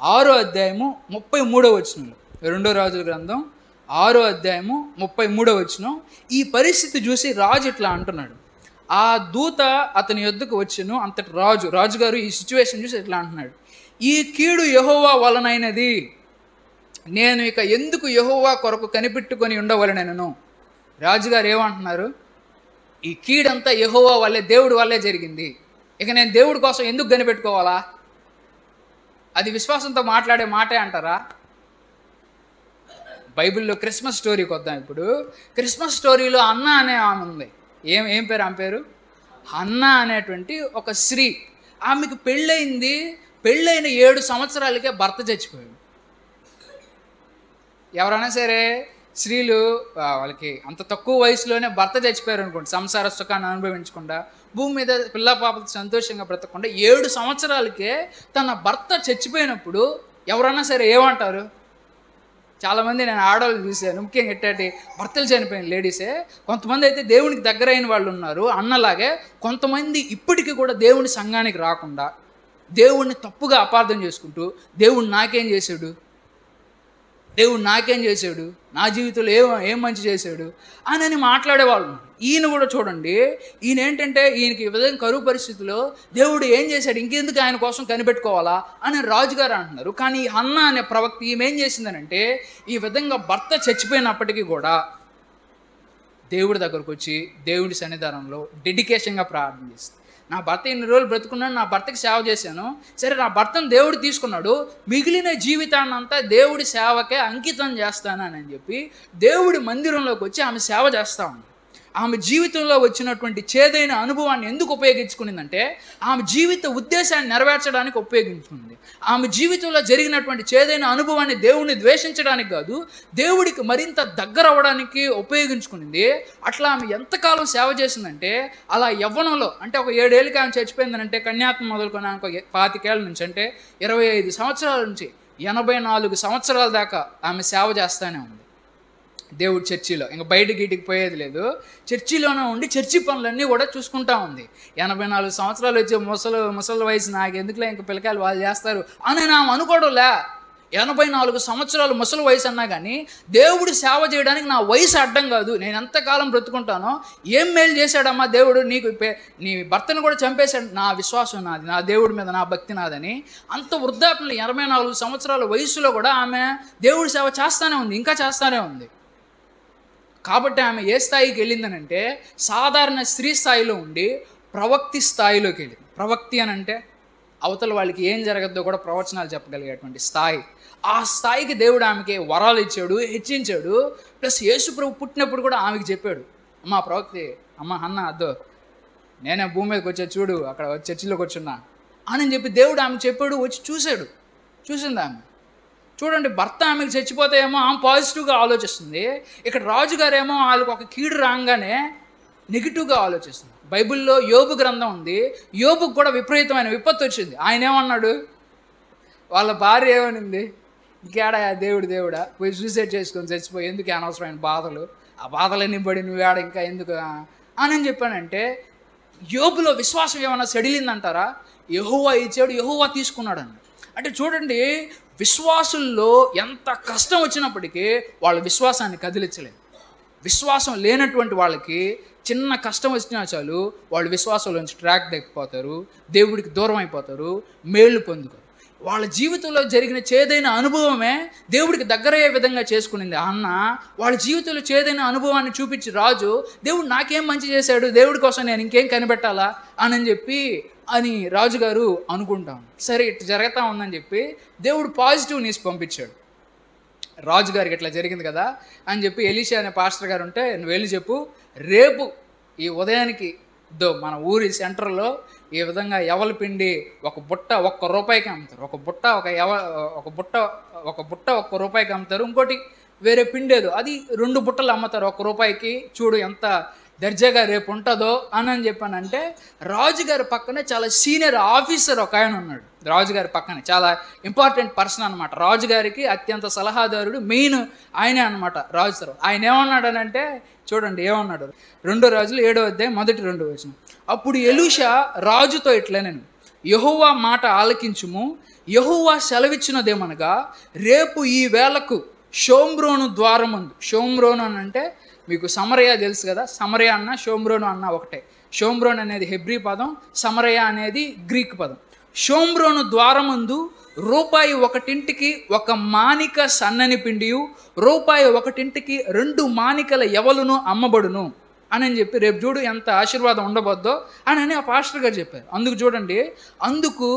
6వ అధ్యాయము 33వ వచనంలో. 2వ రాజుల గ్రంథం 6వ అధ్యాయము 33వ వచనం. ఈ పరిస్థితి చూసి రాజు ఇట్లా అంటున్నాడు. ఆ దూత అతని యొద్దకు వచ్చెను. అంతటి రాజుగారు ఈ సిచ్యువేషన్ చూసి ఇట్లా అంటున్నాడు, ఈ కీడు యెహోవా వలనైనది, నేను ఇక ఎందుకు యెహోవా కొరకు కనిపెట్టుకొని ఉండవలెనను. రాజుగారు ఏమంటున్నారు? ఈ కీడంతా యెహోవా వల్లే, దేవుడి వల్లే జరిగింది, ఇక నేను దేవుడి కోసం ఎందుకు కనిపెట్టుకోవాలా? అది విశ్వాసంతో మాట్లాడే మాటే అంటారా? బైబిల్లో క్రిస్మస్ స్టోరీకి వద్దాం. ఇప్పుడు క్రిస్మస్ స్టోరీలో అన్న అనే ఆమె ఉంది. ఏం పేరు ఆమె పేరు? అన్న అనేటువంటి ఒక స్త్రీ. ఆమెకు పెళ్ళైంది. పెళ్ళైన 7 సంవత్సరాలకే భర్త చచ్చిపోయాడు. ఎవరైనా సరే స్త్రీలు వాళ్ళకి అంత తక్కువ వయసులోనే భర్త చచ్చిపోయారు అనుకోండి, సంసార సుఖాన్ని అనుభవించకుండా, భూమి మీద పిల్ల పాపతో సంతోషంగా బ్రతకకుండా 7 సంవత్సరాలకే తన భర్త చచ్చిపోయినప్పుడు ఎవరైనా సరే ఏమంటారు? చాలామంది నేను ఆడవాళ్ళు చూశాను, ముఖ్యంగా ఎట్టాటి భర్తలు చనిపోయిన లేడీసే. కొంతమంది అయితే దేవునికి దగ్గరైన వాళ్ళు ఉన్నారు అన్నలాగే, కొంతమంది ఇప్పటికీ కూడా దేవుని సంఘానికి రాకుండా దేవుణ్ణి తప్పుగా అపార్థం చేసుకుంటూ, దేవుడు నాకేం చేశాడు, దేవుడు నాకేం చేశాడు, నా జీవితంలో ఏం మంచి చేశాడు అని మాట్లాడేవాళ్ళు. ఈయన కూడా చూడండి, ఈయన ఏంటంటే ఈయనకి ఈ విధంగా కరువు పరిస్థితిలో దేవుడు ఏం చేశాడు, ఇంకెందుకు ఆయన కోసం కనిపెట్టుకోవాలా అని రాజుగారు అంటున్నారు. కానీ ఈ హన్నా అనే ప్రవక్త ఈమె ఏం చేసిందనంటే, ఈ విధంగా భర్త చచ్చిపోయినప్పటికీ కూడా దేవుడి దగ్గరకు వచ్చి దేవుడి సన్నిధానంలో డెడికేషన్గా ప్రార్థన చేస్తుంది. నా భర్త ఇన్ని రోజులు బ్రతుకున్నాను, నా భర్తకి సేవ చేశాను, సరే నా భర్తను దేవుడు తీసుకున్నాడు, మిగిలిన జీవితాన్ని అంతా దేవుడి సేవకే అంకితం చేస్తానని చెప్పి దేవుడి మందిరంలోకి వచ్చి ఆమె సేవ చేస్తూ ఉంది. ఆమె జీవితంలో వచ్చినటువంటి చేదైన అనుభవాన్ని ఎందుకు ఉపయోగించుకునిందంటే ఆమె జీవిత ఉద్దేశాన్ని నెరవేర్చడానికి ఉపయోగించుకుంది. ఆమె జీవితంలో జరిగినటువంటి చేదైన అనుభవాన్ని దేవుడిని ద్వేషించడానికి కాదు, దేవుడికి మరింత దగ్గర అవ్వడానికి ఉపయోగించుకునింది. అట్లా ఆమె ఎంతకాలం సేవ చేసిందంటే అలా యవ్వనంలో అంటే ఒక 7 ఏళ్ళకి ఆమె చచ్చిపోయిందనంటే కన్యాత్మ మొదలుకొని ఆమె 25 ఏళ్ళ నుంచి అంటే 25 సంవత్సరాల నుంచి 84 సంవత్సరాల దాకా ఆమె సేవ చేస్తూనే ఉంది దేవుడి చర్చిలో. ఇంకా బయట గీటికి పోయేది లేదు, చర్చిలోనే ఉండి చర్చి పనులన్నీ కూడా చూసుకుంటా ఉంది. 84 సంవత్సరాలు వచ్చే ముసలి వయసు నాకు ఎందుకులే, ఇంకా పిల్లకాయలు వాళ్ళు చేస్తారు అని ఆమె అనుకోవడంలే. 84 సంవత్సరాలు ముసలి వయసు అన్నా కానీ దేవుడు సేవ చేయడానికి నా వయసు అడ్డం కాదు, నేను ఎంతకాలం బ్రతుకుంటానో. ఏం మేలు చేశాడమ్మా దేవుడు, నీకు నీ భర్తను కూడా చంపేశాడు, నా విశ్వాసం నాది, నా దేవుడి మీద నా భక్తి నాదని. అంత వృద్ధాప్యంలో 84 సంవత్సరాల వయసులో కూడా ఆమె దేవుడి సేవ చేస్తూనే ఉంది, ఇంకా చేస్తూనే ఉంది. కాబట్టి ఆమె ఏ స్థాయికి వెళ్ళిందనంటే సాధారణ స్త్రీ స్థాయిలో ఉండి ప్రవక్తి స్థాయిలోకి వెళ్ళింది. ప్రవక్తి అని అంటే అవతల వాళ్ళకి ఏం జరగద్దో కూడా ప్రవచనాలు చెప్పగలిగేటువంటి స్థాయి. ఆ స్థాయికి దేవుడు ఆమెకి వరాలు ఇచ్చాడు, హెచ్చించాడు. ప్లస్ యేసుప్రభు పుట్టినప్పుడు కూడా ఆమెకి చెప్పాడు, అమ్మ ప్రవక్తి, అమ్మ అన్న అద్దో నేనే భూమి మీదకి వచ్చా చూడు, అక్కడ చర్చిలోకి వచ్చున్నా అని చెప్పి దేవుడు ఆమె చెప్పాడు. వచ్చి చూసింది ఆమె. చూడండి, భర్త ఆమెకు చచ్చిపోతే ఏమో ఆమె పాజిటివ్గా ఆలోచిస్తుంది, ఇక్కడ రాజుగారేమో వాళ్ళకి ఒక కీడు రాగానే నెగిటివ్గా ఆలోచిస్తుంది. బైబిల్లో యోబు గ్రంథం ఉంది, యోబుకు కూడా విపరీతమైన విపత్తు వచ్చింది. ఆయన ఏమన్నాడు, వాళ్ళ భార్య ఏమనింది, ఇంకేడా దేవుడా పోయి సూసైడ్ చేసుకొని చచ్చిపోయి ఎందుకు అనవసరమైన బాధలు, ఆ బాధలన్నీ పడి నువ్వేడ ఇంకా ఎందుకు అని చెప్పానంటే యోబులో విశ్వాసం ఏమన్నా సెడిలిందంటారా? యెహోవా ఇచ్చాడు, యెహోవా తీసుకున్నాడు అన్న. అంటే చూడండి, విశ్వాసుల్లో ఎంత కష్టం వచ్చినప్పటికీ వాళ్ళ విశ్వాసాన్ని కదిలించలేదు. విశ్వాసం లేనటువంటి వాళ్ళకి చిన్న కష్టం వచ్చినా చాలు వాళ్ళు విశ్వాసంలోంచి ట్రాక్ తగ్గిపోతారు, దేవుడికి దూరం అయిపోతారు, మేళ్ళు పొందుకోరు. వాళ్ళ జీవితంలో జరిగిన చేదైన అనుభవమే దేవుడికి దగ్గరయ్యే విధంగా చేసుకునింది అన్న. వాళ్ళ జీవితంలో చేదైన అనుభవాన్ని చూపించి రాజు, దేవుడు నాకేం మంచి చేశాడు, దేవుడి కోసం నేను ఇంకేం కనిపెట్టాలా అని రాజుగారు అనుకుంటాం. సరే ఇట్లా జరుగుతూ ఉందని చెప్పి దేవుడు పాజిటివ్ న్యూస్ పంపించాడు. రాజుగారికి ఇట్లా జరిగింది కదా అని చెప్పి ఎలీషా అనే పాస్టర్ గారు ఉంటే, నువ్వు వెళ్ళి చెప్పు, రేపు ఈ ఉదయానికి మన ఊరి సెంటర్లో ఈ విధంగా ఎవల పిండి ఒక బుట్ట ₹1 అమ్ముతారు, ఒక బుట్ట ₹1 అమ్ముతారు, ఇంకోటి వేరే పిండి ఏదో అది 2 బుట్టలు అమ్ముతారు ₹1. చూడు ఎంత దర్జాగా రేపు ఉంటుందో అని చెప్పానంటే, రాజుగారి పక్కనే చాలా సీనియర్ ఆఫీసర్ ఒక ఆయన ఉన్నాడు. రాజుగారి పక్కనే చాలా ఇంపార్టెంట్ పర్సన్ అనమాట. రాజుగారికి అత్యంత సలహాదారుడు, మెయిన్ ఆయనే అనమాట రాజు సార్. ఆయన ఏమన్నాడనంటే చూడండి ఏమన్నాడు, 2 రాజులు 7వ అధ్యాయం 1-2 వచనం. అప్పుడు ఎలీషా రాజుతో ఇట్లనెను, యెహోవా మాట ఆలకించుము, యెహోవా సెలవిచ్చినదేమనగా రేపు ఈ వేళకు షోమ్రోను ద్వారముందు. షోమ్రోను అని అంటే మీకు సమరయ తెలుసు కదా, సమరయ అన్న షోమ్రోను అన్న ఒకటే. షోమ్రోన్ అనేది హెబ్రీ పదం, సమరయ అనేది గ్రీక్ పదం. షోమ్రోను ద్వారముందు ₹1 ఒక మానిక సన్నని పిండియు, ₹1 2 మానికల యవలును అమ్మబడును అని చెప్పి రేపు చూడు ఎంత ఆశీర్వాదం ఉండబోద్దో అని ఆ పాస్టర్ గారు చెప్పారు. అందుకు చూడండి, అందుకు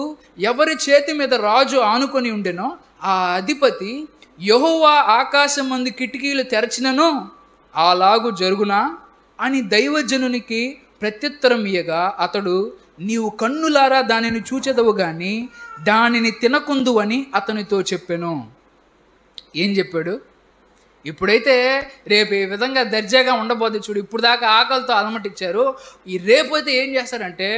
ఎవరి చేతి మీద రాజు ఆనుకొని ఉండెనో ఆ అధిపతి, యెహోవా ఆకాశం మందు కిటికీలు తెరచినను అలాగు జరుగునా అని దైవజనునికి ప్రత్యుత్తరం ఇయ్యగా, అతడు, నీవు కన్నులారా దానిని చూచెదవు గాని దానిని తినకుందు అని అతనితో చెప్పెను. ఏం చెప్పాడు? ఇప్పుడైతే రేపు ఈ విధంగా దర్జాగా ఉండబోద్ది చూడు, ఇప్పుడు దాకా ఆకలితో అలమటిచ్చారు, ఈ రేపు అయితే ఏం చేస్తారంటే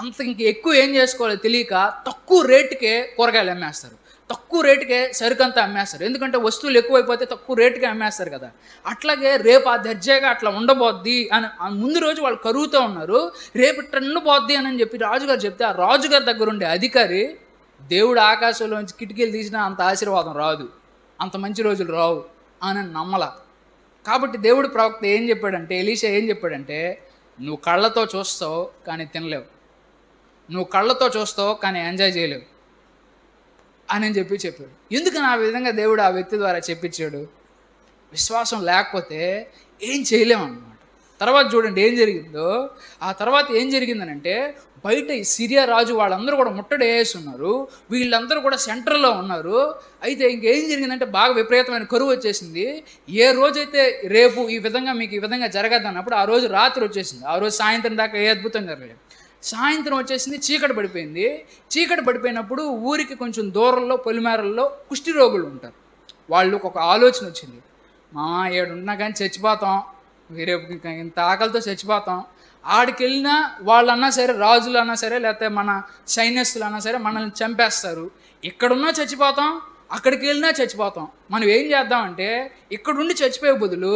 అంత ఇంక ఎక్కువ ఏం చేసుకోవాలో తెలియక తక్కువ రేటుకే కూరగాయలు అమ్మేస్తారు, తక్కువ రేటుకే సరుకంతా అమ్మేస్తారు. ఎందుకంటే వస్తువులు ఎక్కువైపోతే తక్కువ రేటుకే అమ్మేస్తారు కదా. అట్లాగే రేపు ఆ దర్జాగా అట్లా ఉండబోద్ది అని ముందు రోజు వాళ్ళు కరువుతూ ఉన్నారు, రేపు ఇట్లా ఉండబోద్ది అని చెప్పి రాజుగారు చెప్తే, ఆ రాజుగారి దగ్గర ఉండే అధికారి, దేవుడు ఆకాశంలోంచి కిటికీలు తీసినా అంత ఆశీర్వాదం రాదు, అంత మంచి రోజులు రావు అని నమ్మల. కాబట్టి దేవుడు ప్రవక్త ఏం చెప్పాడంటే, ఎలీషా ఏం చెప్పాడంటే, నువ్వు కళ్ళతో చూస్తావు కానీ తినలేవు, నువ్వు కళ్ళతో చూస్తావు కానీ ఎంజాయ్ చేయలేవు అని చెప్పాడు. ఎందుకని ఆ విధంగా దేవుడు ఆ వ్యక్తి ద్వారా చెప్పించాడు? విశ్వాసం లేకపోతే ఏం చేయలేము అన్నమాట. తర్వాత చూడండి ఏం జరిగిందో. ఆ తర్వాత ఏం జరిగిందనంటే, బయట ఈ సిరియా రాజు వాళ్ళందరూ కూడా ముట్టడి వేసి ఉన్నారు. వీళ్ళందరూ కూడా సెంటర్లో ఉన్నారు. అయితే ఇంకేం జరిగిందంటే బాగా విపరీతమైన కరువు వచ్చేసింది. ఏ రోజైతే రేపు ఈ విధంగా మీకు ఈ విధంగా జరగద్దు అన్నప్పుడు ఆ రోజు రాత్రి వచ్చేసింది. ఆ రోజు సాయంత్రం దాకా ఏ అద్భుతం జరగలేదు. సాయంత్రం వచ్చేసింది, చీకటి పడిపోయింది. చీకటి పడిపోయినప్పుడు ఊరికి కొంచెం దూరంలో పొలిమేరల్లో కుష్టి రోగులు ఉంటారు. వాళ్ళకు ఒక ఆలోచన వచ్చింది, మామ ఏడున్నా కానీ చచ్చిపోతాం, రేపు ఇంత ఆకలితో చచ్చిపోతాం, ఆడికి వెళ్ళినా వాళ్ళన్నా సరే, రాజులు అన్నా సరే, లేకపోతే మన సైన్యస్తులు అన్నా సరే మనల్ని చంపేస్తారు. ఇక్కడున్నా చచ్చిపోతాం, అక్కడికి వెళ్ళినా చచ్చిపోతాం. మనం ఏం చేద్దామంటే ఇక్కడుండి చచ్చిపోయే బదులు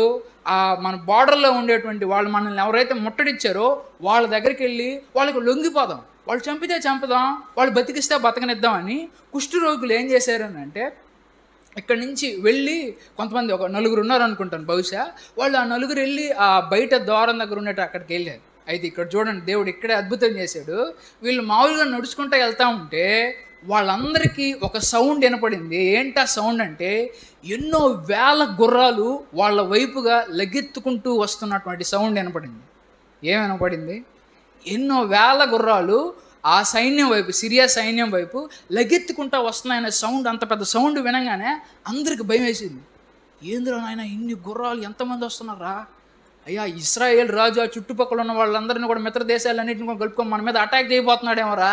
మన బార్డర్లో ఉండేటువంటి వాళ్ళు మనల్ని ఎవరైతే ముట్టడిచ్చారో వాళ్ళ దగ్గరికి వెళ్ళి వాళ్ళకి లొంగిపోదాం. వాళ్ళు చంపితే చంపుదాం, వాళ్ళు బతికిస్తే బతకనిద్దామని కుష్టి రోగులు ఏం చేశారు అంటే, ఇక్కడి నుంచి వెళ్ళి కొంతమంది ఒక నలుగురు ఉన్నారు అనుకుంటాను బహుశా, వాళ్ళు ఆ నలుగురు వెళ్ళి ఆ బయట ద్వారం దగ్గర ఉన్నట్టు అక్కడికి వెళ్ళారు. అయితే ఇక్కడ చూడండి, దేవుడు ఇక్కడే అద్భుతం చేశాడు. వీళ్ళు మామూలుగా నడుచుకుంటూ వెళ్తూ ఉంటే వాళ్ళందరికీ ఒక సౌండ్ వినపడింది. ఏంటా సౌండ్ అంటే, ఎన్నో వేల గుర్రాలు వాళ్ళ వైపుగా లగెత్తుకుంటూ వస్తున్నటువంటి సౌండ్ వినపడింది. ఏం వినపడింది? ఎన్నో వేల గుర్రాలు ఆ సైన్యం వైపు, సిరియా సైన్యం వైపు లగెత్తుకుంటా వస్తున్నాయనే సౌండ్. అంత పెద్ద సౌండ్ వినగానే అందరికి భయం వేసింది. ఏందిరా నాయన, ఇన్ని గుర్రాలు ఎంతమంది వస్తున్నారా? అయ్యా, ఇస్రాయేల్ రాజు ఆ చుట్టుపక్కల ఉన్న వాళ్ళందరినీ కూడా మిత్ర దేశాలన్నింటిని కూడా కలుపుకొని మన మీద అటాక్ చేయబోతున్నాడేమోరా,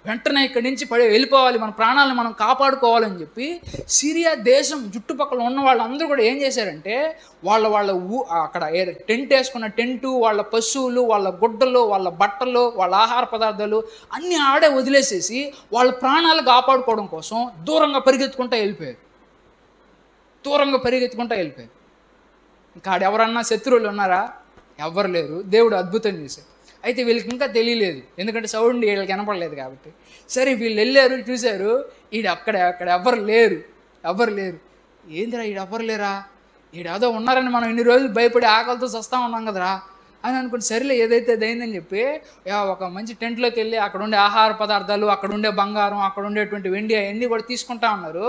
వెంటనే ఇక్కడి నుంచి వెళ్ళిపోవాలి, మన ప్రాణాలను మనం కాపాడుకోవాలని చెప్పి సిరియా దేశం చుట్టుపక్కల ఉన్న వాళ్ళందరూ కూడా ఏం చేశారంటే, వాళ్ళ అక్కడ టెంట్ వేసుకున్న టెంటు, వాళ్ళ పశువులు, వాళ్ళ గుడ్డలు, వాళ్ళ బట్టలు, వాళ్ళ ఆహార పదార్థాలు అన్నీ ఆడే వదిలేసేసి వాళ్ళ ప్రాణాలు కాపాడుకోవడం కోసం దూరంగా పరిగెత్తుకుంటూ వెళ్ళిపోయారు. ఇంకా ఆడెవరన్నా శత్రువులు ఉన్నారా? ఎవ్వరు లేరు. దేవుడు అద్భుతం చేశారు. అయితే వీళ్ళకి ఇంకా తెలియలేదు, ఎందుకంటే సౌండ్ వీళ్ళకి వినపడలేదు కాబట్టి. సరే వీళ్ళు వెళ్ళారు, చూశారు, అక్కడ ఎవ్వరు లేరు. ఏందిరా ఎవ్వరు లేరా, ఏదో ఉన్నారని మనం ఇన్ని రోజులు భయపడి ఆకలితో చస్తా ఉన్నాం కదరా అని అనుకుని, సరేలే ఏదైతే అదైందని చెప్పి ఒక మంచి టెంట్లోకి వెళ్ళి అక్కడ ఉండే ఆహార పదార్థాలు, అక్కడ ఉండే బంగారం, అక్కడ ఉండేటువంటి వెండి అవన్నీ కూడా తీసుకుంటా ఉన్నారు.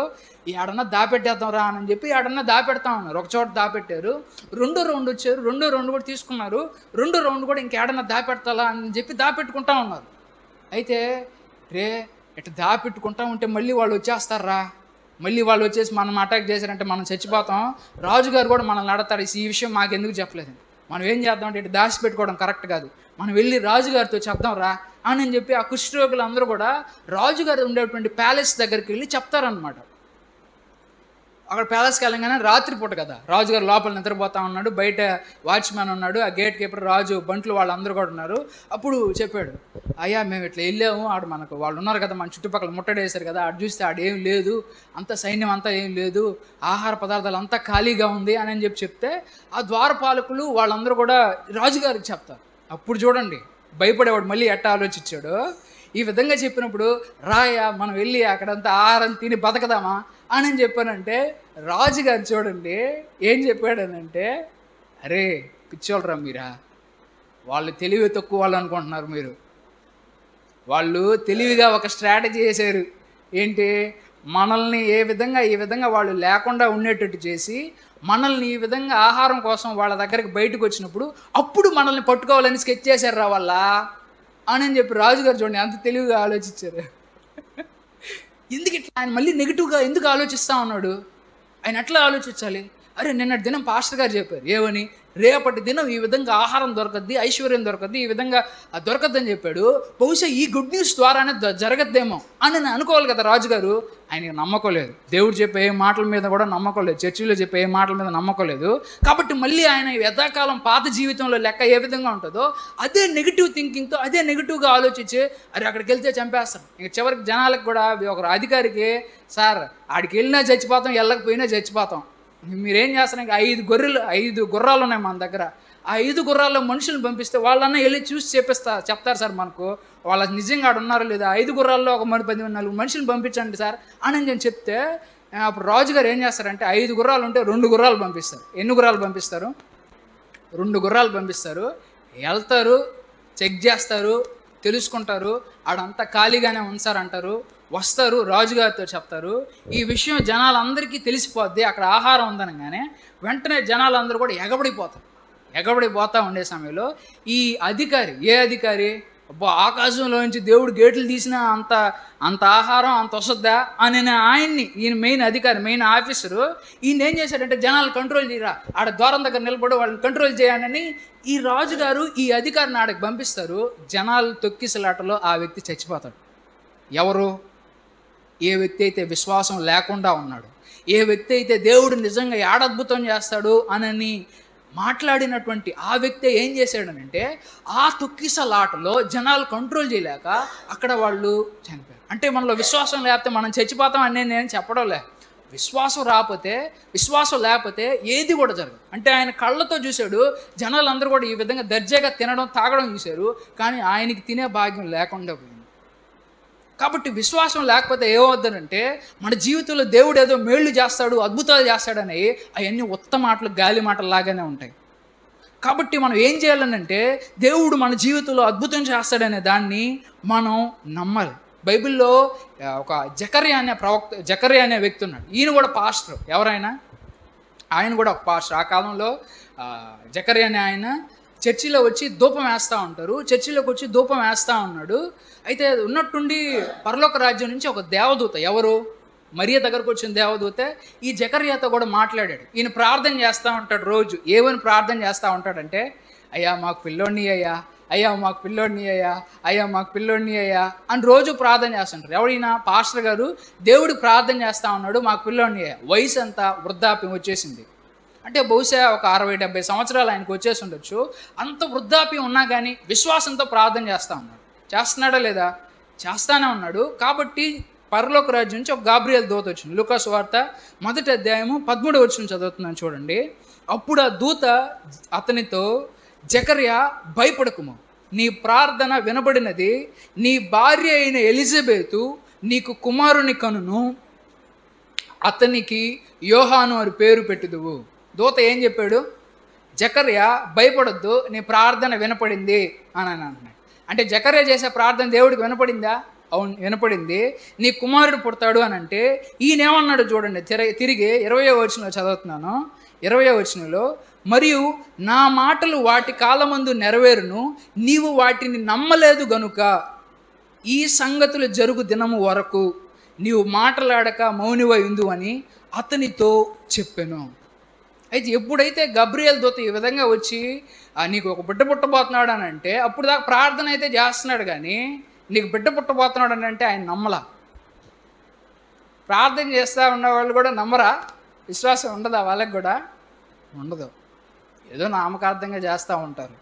ఏడన్నా దాపెట్టేద్దాం రా అని చెప్పి ఏడన్నా దాపెడతా ఉన్నారు. ఒక చోట దాపెట్టారు. రెండో రౌండ్ వచ్చారు, రెండో రౌండ్ కూడా తీసుకున్నారు. రెండో రౌండ్ కూడా ఇంకేడన్నా దాపెడతాలా అని చెప్పి దాపెట్టుకుంటా ఉన్నారు. అయితే ఇట్లా దాపెట్టుకుంటా ఉంటే మళ్ళీ వాళ్ళు వచ్చేస్తారా, మళ్ళీ వాళ్ళు వచ్చేసి మనం అటాక్ చేశారంటే మనం చచ్చిపోతాం, రాజుగారు కూడా మనల్ని అడతారు, ఈ విషయం మాకు ఎందుకు చెప్పలేదు, మనం ఏం చేద్దాం అంటే ఇటు దాచి పెట్టుకోవడం కరెక్ట్ కాదు, మనం వెళ్ళి రాజుగారితో చెప్దాం రా అని చెప్పి ఆ కుష్ఠరోగులు అందరూ కూడా రాజుగారు ఉండేటువంటి ప్యాలెస్ దగ్గరికి వెళ్ళి చెప్తారనమాట. అక్కడ ప్యాలెస్కి వెళ్ళగానే రాత్రిపూట కదా, రాజుగారు లోపల నిద్రపోతా ఉన్నాడు, బయట వాచ్మ్యాన్ ఉన్నాడు, ఆ గేట్ కీపర్, రాజు బంట్లు వాళ్ళందరూ కూడా ఉన్నారు. అప్పుడు చెప్పాడు, అయ్యా మేము ఇట్లా వెళ్ళాము, ఆడు మనకు వాళ్ళు ఉన్నారు కదా, మన చుట్టుపక్కల ముట్టడేశారు కదా, ఆడు చూస్తే ఆడేం లేదు, అంత సైన్యం అంతా ఏం లేదు, ఆహార పదార్థాలు అంతా ఖాళీగా ఉంది అని చెప్తే ఆ ద్వారపాలకులు వాళ్ళందరూ కూడా రాజుగారికి చెప్తారు. అప్పుడు చూడండి భయపడేవాడు మళ్ళీ ఎట్టా ఆలోచించాడు. ఈ విధంగా చెప్పినప్పుడు, రాయా మనం వెళ్ళి అక్కడంతా ఆహారం తిని బతకదామా అని చెప్పానంటే, రాజుగారు చూడండి ఏం చెప్పాడనంటే, అరే పిచ్చోళ్ళరా మీరా, వాళ్ళు తెలివి తక్కువ వాళ్ళు అనుకుంటున్నారు మీరు, వాళ్ళు తెలివిగా ఒక స్ట్రాటజీ చేశారు. ఏంటి, మనల్ని ఈ విధంగా వాళ్ళు లేకుండా ఉండేటట్టు చేసి మనల్ని ఈ విధంగా ఆహారం కోసం వాళ్ళ దగ్గరికి బయటకు వచ్చినప్పుడు అప్పుడు మనల్ని పట్టుకోవాలని స్కెచ్ చేశారు రా వాళ్ళ అని చెప్పి రాజుగారు చూడండి అంత తెలివిగా ఆలోచించారు. ఎందుకు ఇట్లా ఆయన మళ్ళీ నెగిటివ్గా ఎందుకు ఆలోచిస్తూ ఉన్నాడు? ఆయన ఎట్లా ఆలోచించాలి? అరే నిన్నటి దినం పాస్టర్ గారు చెప్పారు ఏమని, రేపటి దినం ఈ విధంగా ఆహారం దొరకద్ది, ఐశ్వర్యం దొరకద్ది, ఈ విధంగా దొరకద్దని చెప్పాడు. బహుశా ఈ గుడ్ న్యూస్ ద్వారానే జరగద్దేమో అని నేను అనుకోవాలి కదా రాజుగారు. ఆయనకి నమ్మకం లేదు, దేవుడు చెప్పే ఏ మాటల మీద కూడా నమ్మకం లేదు, చర్చిలో చెప్పే ఏ మాటల మీద నమ్మకం లేదు. కాబట్టి మళ్ళీ ఆయన యథాకాలం పాత జీవితంలో లెక్క ఏ విధంగా ఉంటుందో అదే నెగిటివ్ థింకింగ్తో, అదే నెగిటివ్గా ఆలోచించి అరే అక్కడికి వెళ్తే చంపేస్తాం. ఇక చివరికి జనాలకు కూడా ఒక అధికారికి, సార్ ఆడికి వెళ్ళినా చచ్చిపోతాం, వెళ్ళకపోయినా చచ్చిపోతాం, మీరేం చేస్తారు, ఇంకా 5 గుర్రాలు ఉన్నాయి మన దగ్గర, ఆ 5 గుర్రాల్లో మనుషులను పంపిస్తే వాళ్ళన్నా వెళ్ళి చూసి చెప్తారు సార్ మనకు వాళ్ళకి నిజంగా ఆడ ఉన్నారో లేదా, 5 గుర్రాల్లో ఒక 10-4 మనుషులను పంపించండి సార్ అని నేను చెప్తే, అప్పుడు రాజుగారు ఏం చేస్తారంటే 5 గుర్రాలు ఉంటే 2 గుర్రాలు పంపిస్తారు. ఎన్ని గుర్రాలు పంపిస్తారు? 2 గుర్రాలు పంపిస్తారు. వెళ్తారు, చెక్ చేస్తారు, తెలుసుకుంటారు, ఆడంతా ఖాళీగానే ఉంచారంటారు, వస్తారు, రాజుగారితో చెప్తారు. ఈ విషయం జనాలందరికీ తెలిసిపోద్ది, అక్కడ ఆహారం ఉందనగానే వెంటనే జనాలందరూ కూడా ఎగబడిపోతారు. ఎగబడి పోతా ఉండే సమయంలో ఈ అధికారి, ఏ అధికారి, అబ్బా ఆకాశంలోంచి దేవుడు గేట్లు తీసినా అంత అంత ఆహారం అంత వస్తుందా అని ఆయన్ని, ఈయన మెయిన్ అధికారి, మెయిన్ ఆఫీసరు, ఈయన ఏం చేశాడంటే జనాలు కంట్రోల్ చేయరా, ఆడ ద్వారం దగ్గర నిలబడి వాళ్ళని కంట్రోల్ చేయాలని ఈ రాజుగారు ఈ అధికారిని ఆడకి పంపిస్తారు. జనాలు తొక్కిసలాటలో ఆ వ్యక్తి చచ్చిపోతాడు. ఎవరు? ఏ వ్యక్తి అయితే విశ్వాసం లేకుండా ఉన్నాడు, ఏ వ్యక్తి అయితే దేవుడు నిజంగా ఏడద్భుతం చేస్తాడు అని మాట్లాడినటువంటి ఆ వ్యక్తి ఏం చేశాడనంటే ఆ తొక్కిసలాటలో జనాలు కంట్రోల్ చేయలేక అక్కడ వాళ్ళు చనిపోయారు. అంటే మనలో విశ్వాసం లేకపోతే మనం చచ్చిపోతాం అని నేను చెప్పడం లే. విశ్వాసం లేకపోతే ఏది కూడా జరగదు. అంటే ఆయన కళ్ళతో చూశాడు, జనాలందరూ కూడా ఈ విధంగా దర్జాగా తినడం తాగడం చూశారు, కానీ ఆయనకి తినే భాగ్యం లేకుండా పోయింది. కాబట్టి విశ్వాసం లేకపోతే ఏమవుతుందంటే మన జీవితంలో దేవుడు ఏదో మేళ్ళు చేస్తాడు, అద్భుతాలు చేస్తాడని అవన్నీ ఉత్త మాటలు, గాలి మాటలు లాగానే ఉంటాయి. కాబట్టి మనం ఏం చేయాలనంటే దేవుడు మన జీవితంలో అద్భుతం చేస్తాడనే దాన్ని మనం నమ్మాలి. బైబిల్లో ఒక జకర్యా అనే వ్యక్తి ఉన్నాడు. ఈయన కూడా పాస్టర్. ఎవరైనా ఆయన కూడా ఒక పాస్టర్. ఆ కాలంలో జకర్యా అనే ఆయన చర్చిలో వచ్చి ధూపం వేస్తూ ఉంటారు. చర్చిలోకి వచ్చి ధూపం వేస్తూ ఉన్నాడు. అయితే ఉన్నట్టుండి పరలోక రాజ్యం నుంచి ఒక దేవదూత, ఎవరు? మరియ దగ్గరకు వచ్చిన దేవదూత ఈ జకర్యాతో కూడా మాట్లాడాడు. ఈయన ప్రార్థన చేస్తూ ఉంటాడు. రోజు ఏమని ప్రార్థన చేస్తూ ఉంటాడంటే, అయ్యా మాకు పిల్లోడిని అయ్యా, అయ్యా మాకు పిల్లోడిని అయ్యా, అయ్యా మాకు పిల్లోడిని అయ్యా అని రోజు ప్రార్థన చేస్తుంటారు. ఎవడైనా పాస్టర్ గారు దేవుడికి ప్రార్థన చేస్తూ ఉన్నాడు, మాకు పిల్లోడిని అయ్యా. వయసు అంతా వృద్ధాప్యం వచ్చేసింది. అంటే బహుశా ఒక 60-70 సంవత్సరాలు ఆయనకు వచ్చేసి ఉండొచ్చు. అంత వృద్ధాప్యం ఉన్నా కానీ విశ్వాసంతో ప్రార్థన చేస్తూ ఉన్నాడు. చేస్తున్నాడా లేదా? చేస్తానే ఉన్నాడు. కాబట్టి పరలోక రాజ్యం నుంచి ఒక గాబ్రియల్ దూత వచ్చింది. లూకా సువార్త 1వ అధ్యాయము 13వ వచనం చదువుతున్నాను చూడండి. అప్పుడు ఆ దూత అతనితో, జకర్యా భయపడకుము, నీ ప్రార్థన వినబడినది, నీ భార్య అయిన ఎలిజబెతు నీకు కుమారుని కనును, అతనికి యోహాను అని పేరు పెట్టుదువు. దూత ఏం చెప్పాడు? జకర్యా భయపడొద్దు, నీ ప్రార్థన వినపడింది అని అంటున్నాడు. అంటే జకర్యా చేసే ప్రార్థన దేవుడికి వినపడిందా? అవును, వినపడింది. నీ కుమారుడు పుడతాడు అని అంటే ఈయనేమన్నాడు చూడండి. తిరిగి 20వ వచనంలో చదువుతున్నాను. 20వ వచనంలో, మరియు నా మాటలు వాటి కాలమందు నెరవేరును, నీవు వాటిని నమ్మలేదు గనుక ఈ సంగతులు జరుగు దినము వరకు నీవు మాటలాడక మౌనివై ఉండు అని అతనితో చెప్పాను. అయితే ఎప్పుడైతే గబ్రియల్ దూత ఈ విధంగా వచ్చి నీకు ఒక బిడ్డ పుట్టబోతున్నాడు అని అంటే అప్పుడు దాకా ప్రార్థన అయితే చేస్తున్నాడు, కానీ నీకు బిడ్డ పుట్టబోతున్నాడు అని అంటే ఆయన నమ్మలా. ప్రార్థన చేస్తూ ఉన్న వాళ్ళు కూడా నమ్మరా? విశ్వాసం ఉండదా? వాళ్ళకి కూడా ఉండదు. ఏదో నామకార్థంగా చేస్తూ ఉంటారు.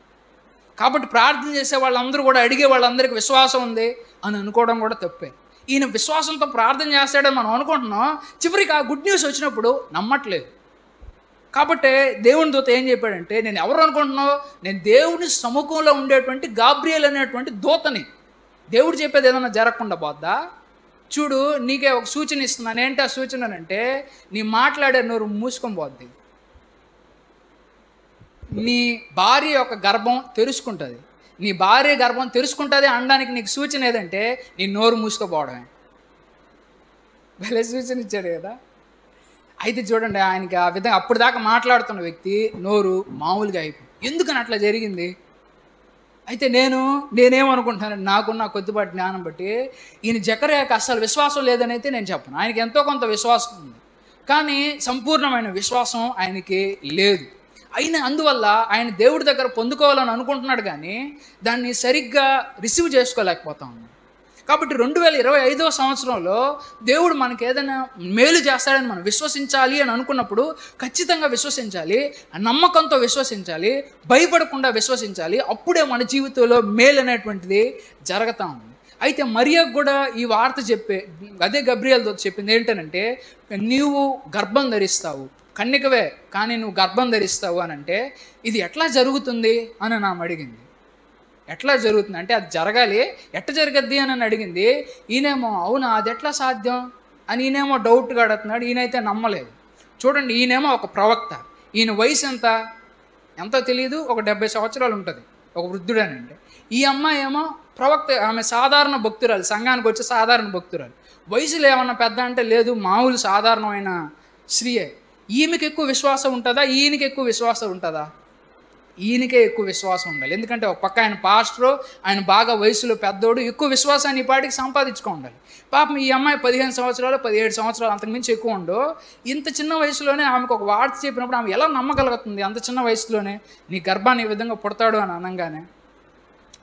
కాబట్టి ప్రార్థన చేసే వాళ్ళందరూ కూడా, అడిగే వాళ్ళందరికీ విశ్వాసం ఉంది అని అనుకోవడం కూడా తప్పే. ఈయన విశ్వాసంతో ప్రార్థన చేస్తాడని మనం అనుకుంటున్నాం, చివరికి ఆ గుడ్ న్యూస్ వచ్చినప్పుడు నమ్మట్లేదు. కాబట్టి దేవుని దూత ఏం చెప్పాడంటే, నేను ఎవరు అనుకుంటున్నావు? నేను దేవుని సముఖంలో ఉండేటువంటి గాబ్రియల్ అనేటువంటి దూతని. దేవుడు చెప్పేది ఏదైనా జరగకుండా పోద్దా? చూడు, నీకే ఒక సూచన ఇస్తున్నాను. ఏంటి ఆ సూచన అంటే, నీ మాట్లాడే నోరు మూసుకొని పోద్ది. నీ భార్య యొక్క గర్భం తెరుచుకుంటుంది. నీ భార్య గర్భం తెరుచుకుంటుంది అనడానికి నీకు సూచన ఏదంటే నీ నోరు మూసుకోపోవడమే. భలే సూచన ఇచ్చాడు కదా. అయితే చూడండి, ఆయనకి ఆ విధంగా అప్పుడు దాకా మాట్లాడుతున్న వ్యక్తి నోరు మామూలుగా అయిపోయింది. ఎందుకని అట్లా జరిగింది? అయితే నేనేమనుకుంటున్నాను, నాకున్న కొద్దిపాటి జ్ఞానం బట్టి ఈయన జకర్యాకి అస్సలు విశ్వాసం లేదని అయితే నేను చెప్పను. ఆయనకి ఎంతో కొంత విశ్వాసం ఉంది, కానీ సంపూర్ణమైన విశ్వాసం ఆయనకి లేదు. అందువల్ల ఆయన దేవుడి దగ్గర పొందుకోవాలని అనుకుంటున్నాడు, కానీ దాన్ని సరిగ్గా రిసీవ్ చేసుకోలేకపోతా ఉన్నాడు. కాబట్టి 2025వ సంవత్సరంలో దేవుడు మనకి ఏదైనా మేలు చేస్తాడని మనం విశ్వసించాలి అని అనుకున్నప్పుడు ఖచ్చితంగా విశ్వసించాలి, నమ్మకంతో విశ్వసించాలి, భయపడకుండా విశ్వసించాలి. అప్పుడే మన జీవితంలో మేలు అనేటువంటిది జరుగుతూ ఉంది. అయితే మరియకు కూడా ఈ వార్త అదే గబ్రియల్తో చెప్పింది ఏంటనంటే, నీవు గర్భం ధరిస్తావు, కన్యకవే కానీ నువ్వు గర్భం ధరిస్తావు అని అంటే ఇది ఎట్లా జరుగుతుంది అని నాకు అడిగింది. ఎట్లా జరుగుతుంది అంటే అది జరగాలి, ఎట్లా జరగద్ది అని అడిగింది. ఈయనేమో అవునా అది ఎట్లా సాధ్యం అని ఈయనేమో డౌట్గా అడుగుతున్నాడు. ఈయనైతే నమ్మలేదు. చూడండి, ఈయనేమో ఒక ప్రవక్త, ఈయన వయసు ఎంతో తెలియదు, ఒక 70 సంవత్సరాలు ఉంటుంది, ఒక వృద్ధుడనంటే. ఈ అమ్మాయి ఏమో ప్రవక్త, ఆమె సాధారణ భక్తురాలు, సంఘానికి వచ్చే సాధారణ భక్తురాలు. వయసులో ఏమన్నా పెద్ద అంటే లేదు, మామూలు సాధారణమైన స్త్రీయే. ఈమెకి ఎక్కువ విశ్వాసం ఉంటుందా, ఈయనకి ఎక్కువ విశ్వాసం ఉంటుందా? ఈయనకే ఎక్కువ విశ్వాసం ఉండాలి. ఎందుకంటే ఒక పక్క ఆయన పాస్టరు, ఆయన బాగా వయసులో పెద్దోడు, ఎక్కువ విశ్వాసాన్ని ఈ పాటికి సంపాదించుకో ఉండాలి. పాపం ఈ అమ్మాయి 15 సంవత్సరాలు 17 సంవత్సరాలు అంతకుమించి ఎక్కువ ఉండో, ఇంత చిన్న వయసులోనే ఆమెకు ఒక వార్త చెప్పినప్పుడు ఆమె ఎలా నమ్మగలుగుతుంది? అంత చిన్న వయసులోనే నీ గర్భాన్ని ఈ విధంగా పుడతాడు అని అనగానే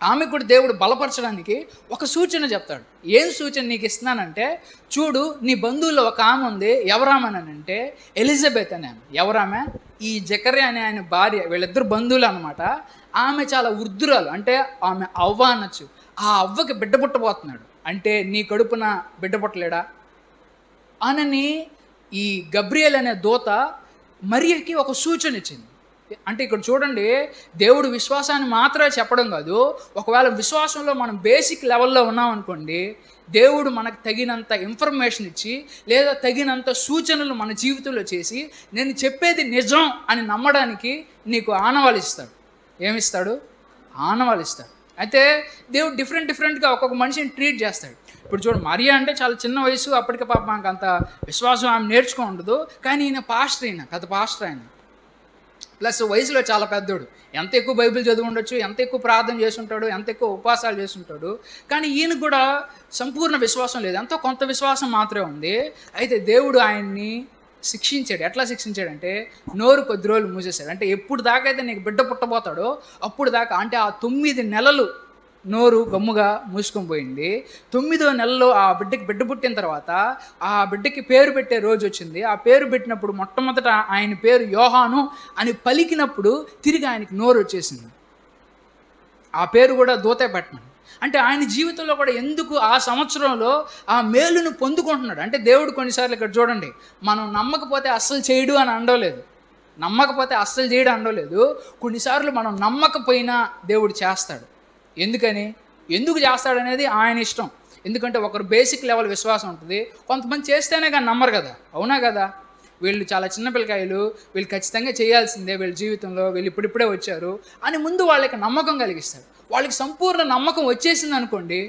ఆమెకు కూడా దేవుడు బలపరచడానికి ఒక సూచన చెప్తాడు. ఏం సూచన నీకు ఇస్తున్నానంటే, చూడు నీ బంధువుల్లో ఒక ఆమె ఉంది, ఎవరామనంటే ఎలిజబెత్ అనే ఆమె. ఎవరామె? ఈ జకర్యా అనే ఆయన భార్య, వీళ్ళిద్దరు బంధువులు అనమాట. ఆమె చాలా వృద్ధురాలు, అంటే ఆమె అవ్వ అనొచ్చు. ఆ అవ్వకి బిడ్డ పుట్టబోతున్నాడు, అంటే నీ కడుపున బిడ్డ పుట్టలేడా అనని ఈ గబ్రియల్ అనే దూత మరియకి ఒక సూచన ఇచ్చింది. అంటే ఇక్కడ చూడండి, దేవుడు విశ్వాసాన్ని మాత్రమే చెప్పడం కాదు, ఒకవేళ విశ్వాసంలో మనం బేసిక్ లెవెల్లో ఉన్నామనుకోండి, దేవుడు మనకు తగినంత ఇన్ఫర్మేషన్ ఇచ్చి లేదా తగినంత సూచనలు మన జీవితంలో చేసి నేను చెప్పేది నిజం అని నమ్మడానికి నీకు ఆనవాళ్ళు ఇస్తాడు. ఏమిస్తాడు? ఆనవాళ్ళు ఇస్తాడు. అయితే దేవుడు డిఫరెంట్గా ఒక్కొక్క మనిషిని ట్రీట్ చేస్తాడు. ఇప్పుడు చూడు, మరియా అంటే చాలా చిన్న వయసు, అప్పటికే పాప మనకు అంత విశ్వాసం ఆమె నేర్చుకో ఉండదు. కానీ ఈయన పాస్టర్, అయినా కథ పాస్టర్ ఆయన, ప్లస్ వయసులో చాలా పెద్దోడు. ఎంత ఎక్కువ బైబిల్ చదివి ఉండొచ్చు, ఎంత ఎక్కువ ప్రార్థన చేసి ఉంటాడు, ఎంత ఎక్కువ ఉపవాసాలు చేసి ఉంటాడు. కానీ ఈయనకు కూడా సంపూర్ణ విశ్వాసం లేదు, ఎంతో కొంత విశ్వాసం మాత్రమే ఉంది. అయితే దేవుడు ఆయన్ని శిక్షించాడు. ఎట్లా శిక్షించాడంటే, నోరు కొద్ది రోజులు మూసేశాడు. అంటే ఎప్పుడు దాకా అయితే నీకు బిడ్డ పుట్టబోతాడో అప్పుడు దాకా, అంటే ఆ 9 నెలలు నోరు గమ్ముగా మూసుకొని పోయింది. 9వ నెలలో ఆ బిడ్డకి బిడ్డ పుట్టిన తర్వాత ఆ బిడ్డకి పేరు పెట్టే రోజు వచ్చింది. ఆ పేరు పెట్టినప్పుడు మొట్టమొదట ఆయన పేరు యోహాను అని పలికినప్పుడు తిరిగి ఆయనకి నోరు వచ్చేసింది. ఆ పేరు కూడా దూతే పెట్టమని. అంటే ఆయన జీవితంలో కూడా ఎందుకు ఆ సంవత్సరంలో ఆ మేలును పొందుకుంటున్నాడు అంటే, దేవుడు కొన్నిసార్లు ఇక్కడ చూడండి, మనం నమ్మకపోతే అస్సలు చేయడు అని అనలేదు, నమ్మకపోతే అస్సలు చేయడం అనలేదు. కొన్నిసార్లు మనం నమ్మకపోయినా దేవుడు చేస్తాడు. ఎందుకు చేస్తాడనేది ఆయన ఇష్టం. ఎందుకంటే ఒకరు బేసిక్ లెవెల్ విశ్వాసం ఉంటుంది, కొంతమంది చేస్తేనే కానీ నమ్మరు కదా, అవునా కదా? వీళ్ళు చాలా చిన్న పిల్లకాయలు, వీళ్ళు ఖచ్చితంగా చేయాల్సిందే వీళ్ళ జీవితంలో, వీళ్ళు ఇప్పుడిప్పుడే వచ్చారు అని ముందు వాళ్ళకి నమ్మకం కలిగిస్తారు. వాళ్ళకి సంపూర్ణ నమ్మకం వచ్చేసింది అనుకోండి,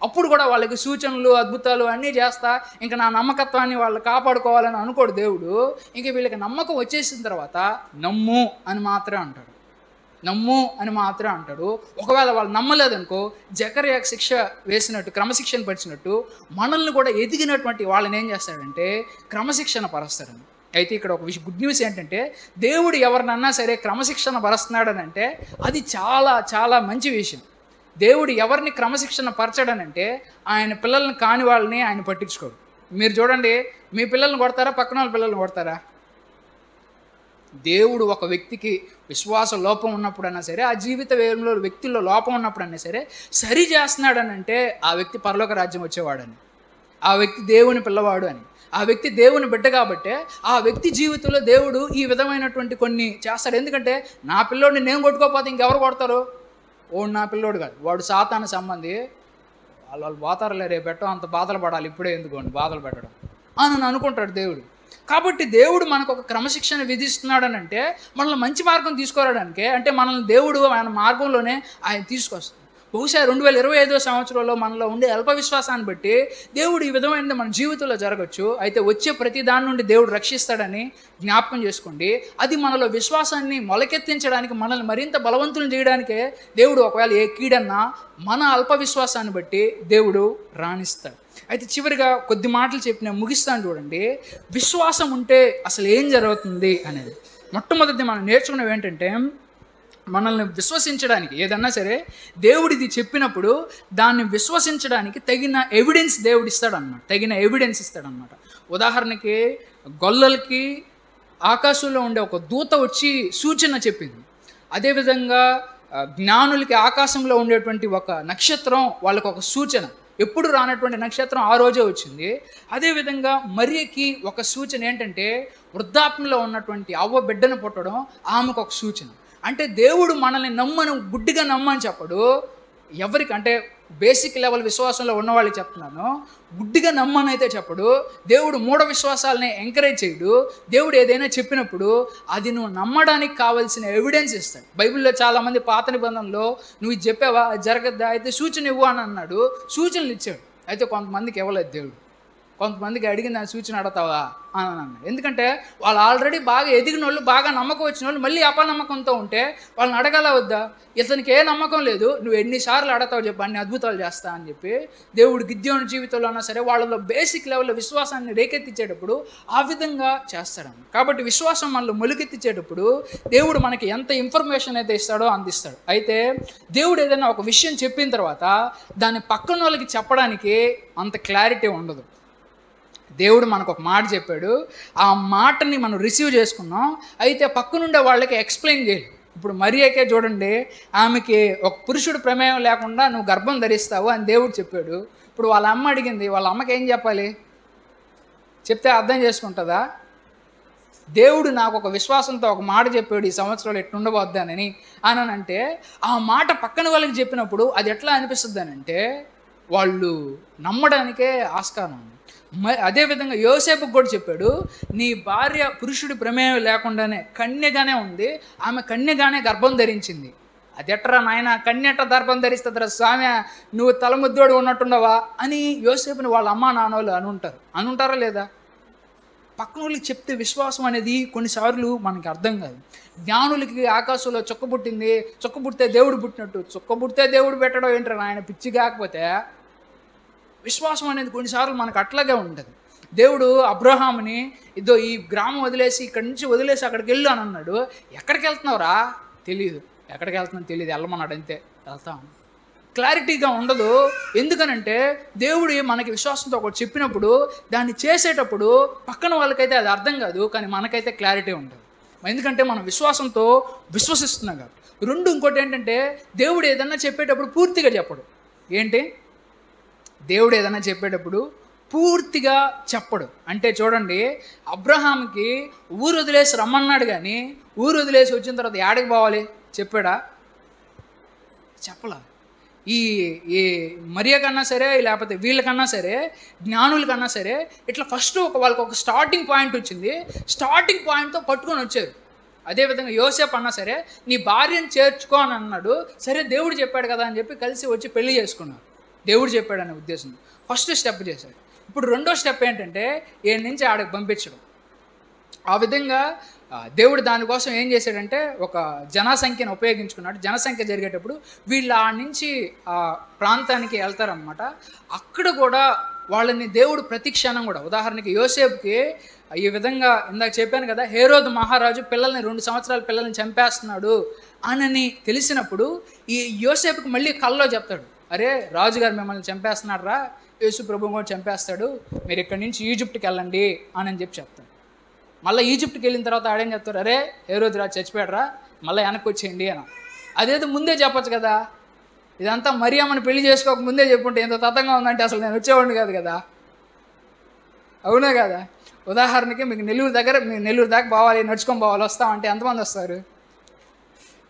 అప్పుడు కూడా వాళ్ళకి సూచనలు అద్భుతాలు అన్నీ చేస్తా ఇంకా నా నమ్మకత్వాన్ని వాళ్ళు కాపాడుకోవాలని అనుకోడు దేవుడు. ఇంక వీళ్ళకి నమ్మకం వచ్చేసిన తర్వాత నమ్ము అని మాత్రమే అంటాడు, నమ్ము అని మాత్రమే అంటాడు. ఒకవేళ వాళ్ళు నమ్మలేదనుకో, జకర్యాకు శిక్ష వేసినట్టు, క్రమశిక్షణ పరిచినట్టు మనల్ని కూడా ఎదిగినటువంటి వాళ్ళని ఏం చేస్తాడంటే క్రమశిక్షణ పరుస్తాడని. అయితే ఇక్కడ ఒక గుడ్ న్యూస్ ఏంటంటే, దేవుడు ఎవరినన్నా సరే క్రమశిక్షణ పరుస్తున్నాడని అంటే అది చాలా చాలా మంచి విషయం. దేవుడు ఎవరిని క్రమశిక్షణ పరచడనంటే ఆయన పిల్లల్ని కాని వాళ్ళని ఆయన పట్టించుకోడు. మీరు చూడండి, మీ పిల్లల్ని కొడతారా, పక్కన వాళ్ళ పిల్లల్ని కొడతారా? దేవుడు ఒక వ్యక్తికి విశ్వాస లోపం ఉన్నప్పుడైనా సరే, ఆ జీవిత వ్యయంలో వ్యక్తుల్లో లోపం ఉన్నప్పుడైనా సరే సరి చేస్తున్నాడనంటే ఆ వ్యక్తి పరలోక రాజ్యం వచ్చేవాడని, ఆ వ్యక్తి దేవుని పిల్లవాడు అని, ఆ వ్యక్తి దేవుని బిడ్డ కాబట్టే ఆ వ్యక్తి జీవితంలో దేవుడు ఈ విధమైనటువంటి కొన్ని చేస్తాడు. ఎందుకంటే నా పిల్లోడిని నేను కొట్టుకోకపోతే ఇంకెవరు కొడతారు? వాడు నా పిల్లోడు కాదు, వాడు సాతాను సంబంధి, వాళ్ళు పోతారులే, రేపు పెట్టడం అంత బాధలు పడాలి, ఇప్పుడే ఎందుకోండి బాధలు పెట్టడం అని అనుకుంటాడు దేవుడు. కాబట్టి దేవుడు మనకు ఒక క్రమశిక్షణ విధిస్తున్నాడని అంటే మనల్ని మంచి మార్గం తీసుకోవడానికే, అంటే మనల్ని దేవుడు ఆయన మార్గంలోనే ఆయన తీసుకొస్తాడు. బహుశా 2025వ సంవత్సరంలో మనలో ఉండే అల్ప విశ్వాసాన్ని బట్టి దేవుడు ఈ విధమైనది మన జీవితంలో జరగచ్చు. అయితే వచ్చే ప్రతి దాని నుండి దేవుడు రక్షిస్తాడని జ్ఞాపకం చేసుకోండి. అది మనలో విశ్వాసాన్ని మొలకెత్తించడానికి, మనల్ని మరింత బలవంతులను చేయడానికే దేవుడు ఒకవేళ ఏ కీడన్నా మన అల్ప విశ్వాసాన్ని బట్టి దేవుడు రాణిస్తాడు. అయితే చివరిగా కొద్ది మాటలు చెప్పి నేను ముగిస్తాను. చూడండి, విశ్వాసం ఉంటే అసలు ఏం జరుగుతుంది అనేది. మొట్టమొదటి మనం నేర్చుకున్నవి ఏంటంటే, మనల్ని విశ్వసించడానికి ఏదన్నా సరే దేవుడు ఇది చెప్పినప్పుడు దాన్ని విశ్వసించడానికి తగిన ఎవిడెన్స్ దేవుడు ఇస్తాడనమాట, తగిన ఎవిడెన్స్ ఇస్తాడనమాట. ఉదాహరణకి గొల్లలకి ఆకాశంలో ఉండే ఒక దూత వచ్చి సూచన చెప్పింది. అదేవిధంగా జ్ఞానులకి ఆకాశంలో ఉండేటువంటి ఒక నక్షత్రం వాళ్ళకు ఒక సూచన, ఎప్పుడు రానటువంటి నక్షత్రం ఆ రోజే వచ్చింది. అదేవిధంగా మరియకి ఒక సూచన ఏంటంటే, వృద్ధాప్యంలో ఉన్నటువంటి అవ్వ బిడ్డను పుట్టడం ఆమెకు ఒక సూచన. అంటే దేవుడు మనల్ని నమ్మను, గుడ్డిగా నమ్మని చెప్పడు. ఎవరికి అంటే బేసిక్ లెవెల్ విశ్వాసంలో ఉన్నవాళ్ళకి చెప్తున్నాను, గుడ్డిగా నమ్మనైతే చెప్పడు. దేవుడు మూఢ విశ్వాసాలని ఎంకరేజ్ చేయడు. దేవుడు ఏదైనా చెప్పినప్పుడు అది నువ్వు నమ్మడానికి కావాల్సిన ఎవిడెన్స్ ఇస్తాడు. బైబిల్లో చాలామంది పాత నిబంధనలో నువ్వు ఇది చెప్పావా, అది జరగద్దా, అయితే సూచన ఇవ్వు అని అన్నాడు, సూచనలు ఇచ్చాడు. అయితే కొంతమందికి ఇవ్వలేదు దేవుడు. కొంతమందికి అడిగిన దాని సూచన అడతావా, అని అన్నాడు. ఎందుకంటే వాళ్ళు ఆల్రెడీ బాగా ఎదిగిన వాళ్ళు, బాగా నమ్మకం వచ్చిన వాళ్ళు మళ్ళీ అపనమ్మకంతో ఉంటే వాళ్ళని అడగాల వద్దా? ఇతనికి ఏ నమ్మకం లేదు, నువ్వు ఎన్నిసార్లు అడతావు చెప్పు, అన్ని అద్భుతాలు చేస్తా అని చెప్పి దేవుడు గిద్యోని జీవితంలో అయినా సరే వాళ్ళలో బేసిక్ లెవెల్లో విశ్వాసాన్ని రేకెత్తించేటప్పుడు ఆ విధంగా చేస్తాడని. కాబట్టి విశ్వాసం మనలో మొలికెత్తించేటప్పుడు దేవుడు మనకి ఎంత ఇన్ఫర్మేషన్ అయితే ఇస్తాడో అందిస్తాడు. అయితే దేవుడు ఏదైనా ఒక విషయం చెప్పిన తర్వాత దాన్ని పక్కన వాళ్ళకి చెప్పడానికి అంత క్లారిటీ ఉండదు. దేవుడు మనకు ఒక మాట చెప్పాడు, ఆ మాటని మనం రిసీవ్ చేసుకున్నాం, అయితే పక్కనుండే వాళ్ళకి ఎక్స్ప్లెయిన్ చేయాలి. ఇప్పుడు మరియకే చూడండి, ఆమెకి ఒక పురుషుడు ప్రమేయం లేకుండా నువ్వు గర్భం ధరిస్తావు అని దేవుడు చెప్పాడు. ఇప్పుడు వాళ్ళ అమ్మ అడిగింది, వాళ్ళ అమ్మకి ఏం చెప్పాలి? చెప్తే అర్థం చేసుకుంటుందా? దేవుడు నాకు ఒక విశ్వాసంతో ఒక మాట చెప్పాడు, ఈ సంవత్సరాలు ఎట్లుండబోద్దానని అని అంటే ఆ మాట పక్కన వాళ్ళకి చెప్పినప్పుడు అది ఎట్లా అనిపిస్తుంది అని అంటే వాళ్ళు నమ్మడానికే ఆస్కారం ఉంది. అదేవిధంగా యోసేపుకు కూడా చెప్పాడు, నీ భార్య పురుషుడి ప్రమేయం లేకుండానే కన్యగానే ఉంది, ఆమె కన్యగానే గర్భం ధరించింది. అది ఎట్రా నాయన, కన్యట గర్భం ధరిస్తుందిరా స్వామి, నువ్వు తలముద్దోడు ఉన్నట్టున్నావా అని యోసేపుని వాళ్ళ అమ్మా నాన్నోళ్ళు అనుంటారా లేదా? పక్కన వాళ్ళకి చెప్తే విశ్వాసం అనేది కొన్నిసార్లు మనకి అర్థం కాదు. జ్ఞానులకి ఆకాశంలో చుక్క పుట్టింది, చుక్క పుడితే దేవుడు పుట్టినట్టు, చుక్క పుడితే దేవుడు పెట్టడం ఏంటరా ఆయన, పిచ్చి కాకపోతే. విశ్వాసం అనేది కొన్నిసార్లు మనకు అట్లాగే ఉంటుంది. దేవుడు అబ్రహాముని ఇదో ఈ గ్రామం వదిలేసి ఇక్కడి నుంచి వదిలేసి అక్కడికి వెళ్ళు అని అన్నాడు. ఎక్కడికి వెళ్తున్నావురా? తెలియదు. ఎక్కడికి వెళ్తున్నావు తెలియదు, వెళ్ళమన్నాడు, అంతే, వెళ్తాం. క్లారిటీగా ఉండదు. ఎందుకనంటే దేవుడు మనకి విశ్వాసంతో ఒకటి చెప్పినప్పుడు దాన్ని చేసేటప్పుడు పక్కన వాళ్ళకైతే అది అర్థం కాదు, కానీ మనకైతే క్లారిటీ ఉంటుంది. ఎందుకంటే మనం విశ్వాసంతో విశ్వసిస్తున్నాం కాబట్టి. రెండు, ఇంకోటి ఏంటంటే దేవుడు ఏదన్నా చెప్పేటప్పుడు పూర్తిగా చెప్పడు. ఏంటి? దేవుడు ఏదైనా చెప్పేటప్పుడు పూర్తిగా చెప్పడు. అంటే చూడండి, అబ్రహాంకి ఊరు వదిలేసి రమ్మన్నాడు, కానీ ఊరు వదిలేసి వచ్చిన తర్వాత ఏడకి పోవాలి చెప్పాడా? చెప్పలా. ఈ మరియ కన్నా సరే, లేకపోతే వీళ్ళకన్నా సరే, జ్ఞానులకన్నా సరే, ఇట్లా ఫస్ట్ వాళ్ళకి ఒక స్టార్టింగ్ పాయింట్ వచ్చింది, స్టార్టింగ్ పాయింట్తో పట్టుకొని వచ్చారు. అదేవిధంగా యోసేపు అన్నా సరే, నీ భార్యను చేర్చుకో అని అన్నాడు. సరే దేవుడు చెప్పాడు కదా అని చెప్పి కలిసి వచ్చి పెళ్లి చేసుకున్నారు. దేవుడు చెప్పాడనే ఉద్దేశం ఫస్ట్ స్టెప్ చేశాడు. ఇప్పుడు రెండో స్టెప్ ఏంటంటే ఏడు నుంచి ఆడకు పంపించడం. ఆ విధంగా దేవుడు దానికోసం ఏం చేశాడంటే ఒక జనసంఖ్యను ఉపయోగించుకున్నాడు. జనసంఖ్య జరిగేటప్పుడు వీళ్ళు ఆ నుంచి ఆ ప్రాంతానికి వెళ్తారనమాట. అక్కడ కూడా వాళ్ళని దేవుడు ప్రతి క్షణం కూడా, ఉదాహరణకి యోసేపుకి ఈ విధంగా ఇందాక చెప్పాను కదా, హేరోదు మహారాజు పిల్లల్ని 2 సంవత్సరాల పిల్లల్ని చంపేస్తున్నాడు అని తెలిసినప్పుడు ఈ యోసేపుకి మళ్ళీ కల్లో చెప్తాడు, అరే రాజుగారు మిమ్మల్ని చంపేస్తున్నాడు రా, యేసు ప్రభువు కూడా చంపేస్తాడు, మీరు ఇక్కడి నుంచి ఈజిప్ట్కి వెళ్ళండి అని చెప్పి చెప్తాడు. మళ్ళీ ఈజిప్ట్కి వెళ్ళిన తర్వాత ఆడేం చెప్తారు, అరే హేరోదు రాజు చచ్చిపోయాడు రా, మళ్ళీ వెనక్కి వచ్చేయండి అని. అదేదో ముందే చెప్పచ్చు కదా. ఇదంతా మరియమ్మని పెళ్లి చేసుకోక ముందే చెప్పుంటే ఎంత తతంగా ఉందంటే అసలు నేను వచ్చేవాడిని కాదు కదా. అవునా కదా? ఉదాహరణకి మీకు నెల్లూరు దాకా పోవాలి, నడుచుకొని పోవాలి, వస్తామంటే ఎంతమంది వస్తారు?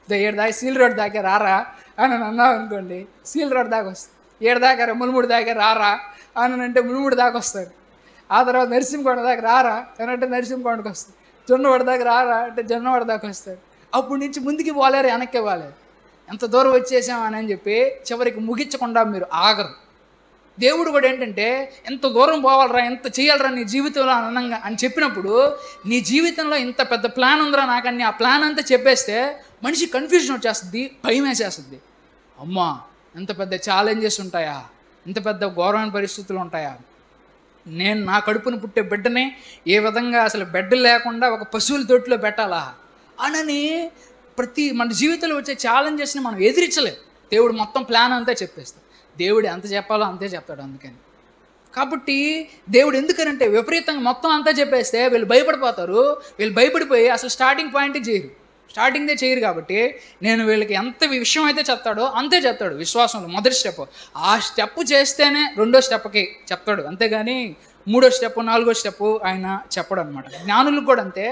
7 దాకా సీల్ రోడ్ దాకా రారా అని అన్నావు అనుకోండి, సీల్ రోడ్ దాకా వస్తుంది. 7 దాకా మునుముడు దాకా రారా అని అంటే మునుముడు దాకా వస్తారు. ఆ తర్వాత నరసింహకొండ దాకా రారా అని అంటే నరసింహకొండకు వస్తుంది. జొన్నవాడ దాకా రారా అంటే జొన్నవాడ దాకా వస్తారు. అప్పటి నుంచి ముందుకి పోలేరు, వెనక్కి పోలేరు. ఎంత దూరం వచ్చేసామని చెప్పి చివరికి ముగించకుండా మీరు ఆగరు. దేవుడు కూడా ఏంటంటే ఎంత దూరం పోవాలరా, ఎంత చేయాలరా నీ జీవితంలో అనంగా అని చెప్పినప్పుడు, నీ జీవితంలో ఇంత పెద్ద ప్లాన్ ఉందిరా నాకని ఆ ప్లాన్ అంతా చెప్పేస్తే మనిషి కన్ఫ్యూజన్ వచ్చేస్తుంది, భయం వేసేస్తుంది. అమ్మా ఎంత పెద్ద ఛాలెంజెస్ ఉంటాయా, ఇంత పెద్ద ఘోరమైన పరిస్థితులు ఉంటాయా, నేను నా కడుపును పుట్టే బిడ్డని ఏ విధంగా అసలు బెడ్ లేకుండా ఒక పశువుల తొట్టులో పెట్టాలా అని మన జీవితంలో వచ్చే ఛాలెంజెస్ని మనం ఎదిరించలేం. దేవుడు మొత్తం ప్లాన్ అంతా చెప్పేస్తాడు. దేవుడు ఎంత చెప్పాలో అంతే చెప్తాడు. అందుకని కాబట్టి దేవుడు ఎందుకనంటే విపరీతంగా మొత్తం అంతా చెప్పేస్తే వీళ్ళు భయపడిపోతారు. వీళ్ళు భయపడిపోయి అసలు స్టార్టింగ్ పాయింట్ స్టార్టింగ్దే చేయరు. కాబట్టి నేను వీళ్ళకి ఎంత విషయం అయితే చెప్తాడో అంతే చెప్తాడు. విశ్వాసంలో మొదటి స్టెప్, ఆ స్టెప్ చేస్తేనే రెండో స్టెప్కి చెప్తాడు. అంతేగాని మూడో స్టెప్, నాలుగో స్టెప్ ఆయన చెప్పడు అనమాట. జ్ఞానులకు కూడా అంతే.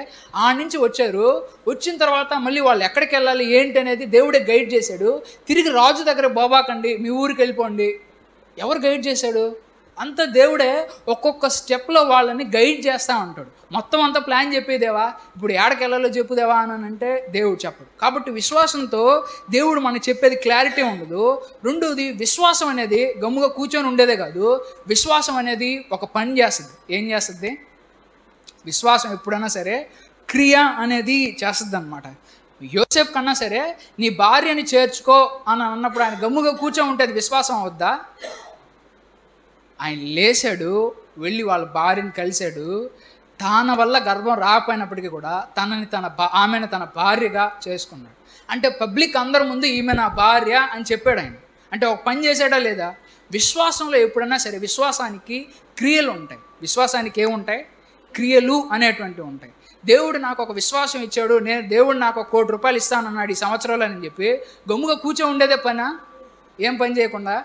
ఆ నుంచి వచ్చారు, వచ్చిన తర్వాత మళ్ళీ వాళ్ళు ఎక్కడికి వెళ్ళాలి ఏంటి అనేది దేవుడే గైడ్ చేశాడు. తిరిగి రాజు దగ్గర పోబాకండి, మీ ఊరికి వెళ్ళిపోండి. ఎవరు గైడ్ చేశాడు? అంత దేవుడే ఒక్కొక్క స్టెప్లో వాళ్ళని గైడ్ చేస్తూ ఉంటాడు. మొత్తం అంతా ప్లాన్ చెప్పేదేవా, ఇప్పుడు ఏడకి వెళ్ళాలో చెప్పుదేవా అని అంటే దేవుడు చెప్పడు. కాబట్టి విశ్వాసంతో దేవుడు మనకు చెప్పేది క్లారిటీ ఉండదు. రెండోది, విశ్వాసం అనేది గమ్ముగా కూర్చొని ఉండేదే కాదు. విశ్వాసం అనేది ఒక పని చేస్తుంది. ఏం చేస్తుంది? విశ్వాసం ఎప్పుడైనా సరే క్రియ అనేది చేస్తుంది అనమాట. యోసేపు కన్నా సరే నీ భార్యని చేర్చుకో అని అన్నప్పుడు ఆయన గమ్ముగా కూర్చొని ఉంటుంది, విశ్వాసం అవుద్దా? ఆయన లేచాడు, వెళ్ళి వాళ్ళ భార్యని కలిశాడు. తన వల్ల గర్భం రాకపోయినప్పటికీ కూడా ఆమెను తన భార్యగా చేసుకున్నాడు. అంటే పబ్లిక్ అందరి ముందు ఈమె నా భార్య అని చెప్పాడు ఆయన. అంటే ఒక పని చేశాడా లేదా? విశ్వాసంలో ఎప్పుడైనా సరే విశ్వాసానికి క్రియలు ఉంటాయి. విశ్వాసానికి ఏముంటాయి? క్రియలు అనేటువంటివి ఉంటాయి. దేవుడు నాకు ఒక విశ్వాసం ఇచ్చాడు, దేవుడు నాకు ఒక ₹1,00,00,000 ఇస్తానన్నాడు ఈ సంవత్సరంలో అని చెప్పి గమ్ముగా కూర్చొని ఉండేదే పనా? ఏం పని చేయకుండా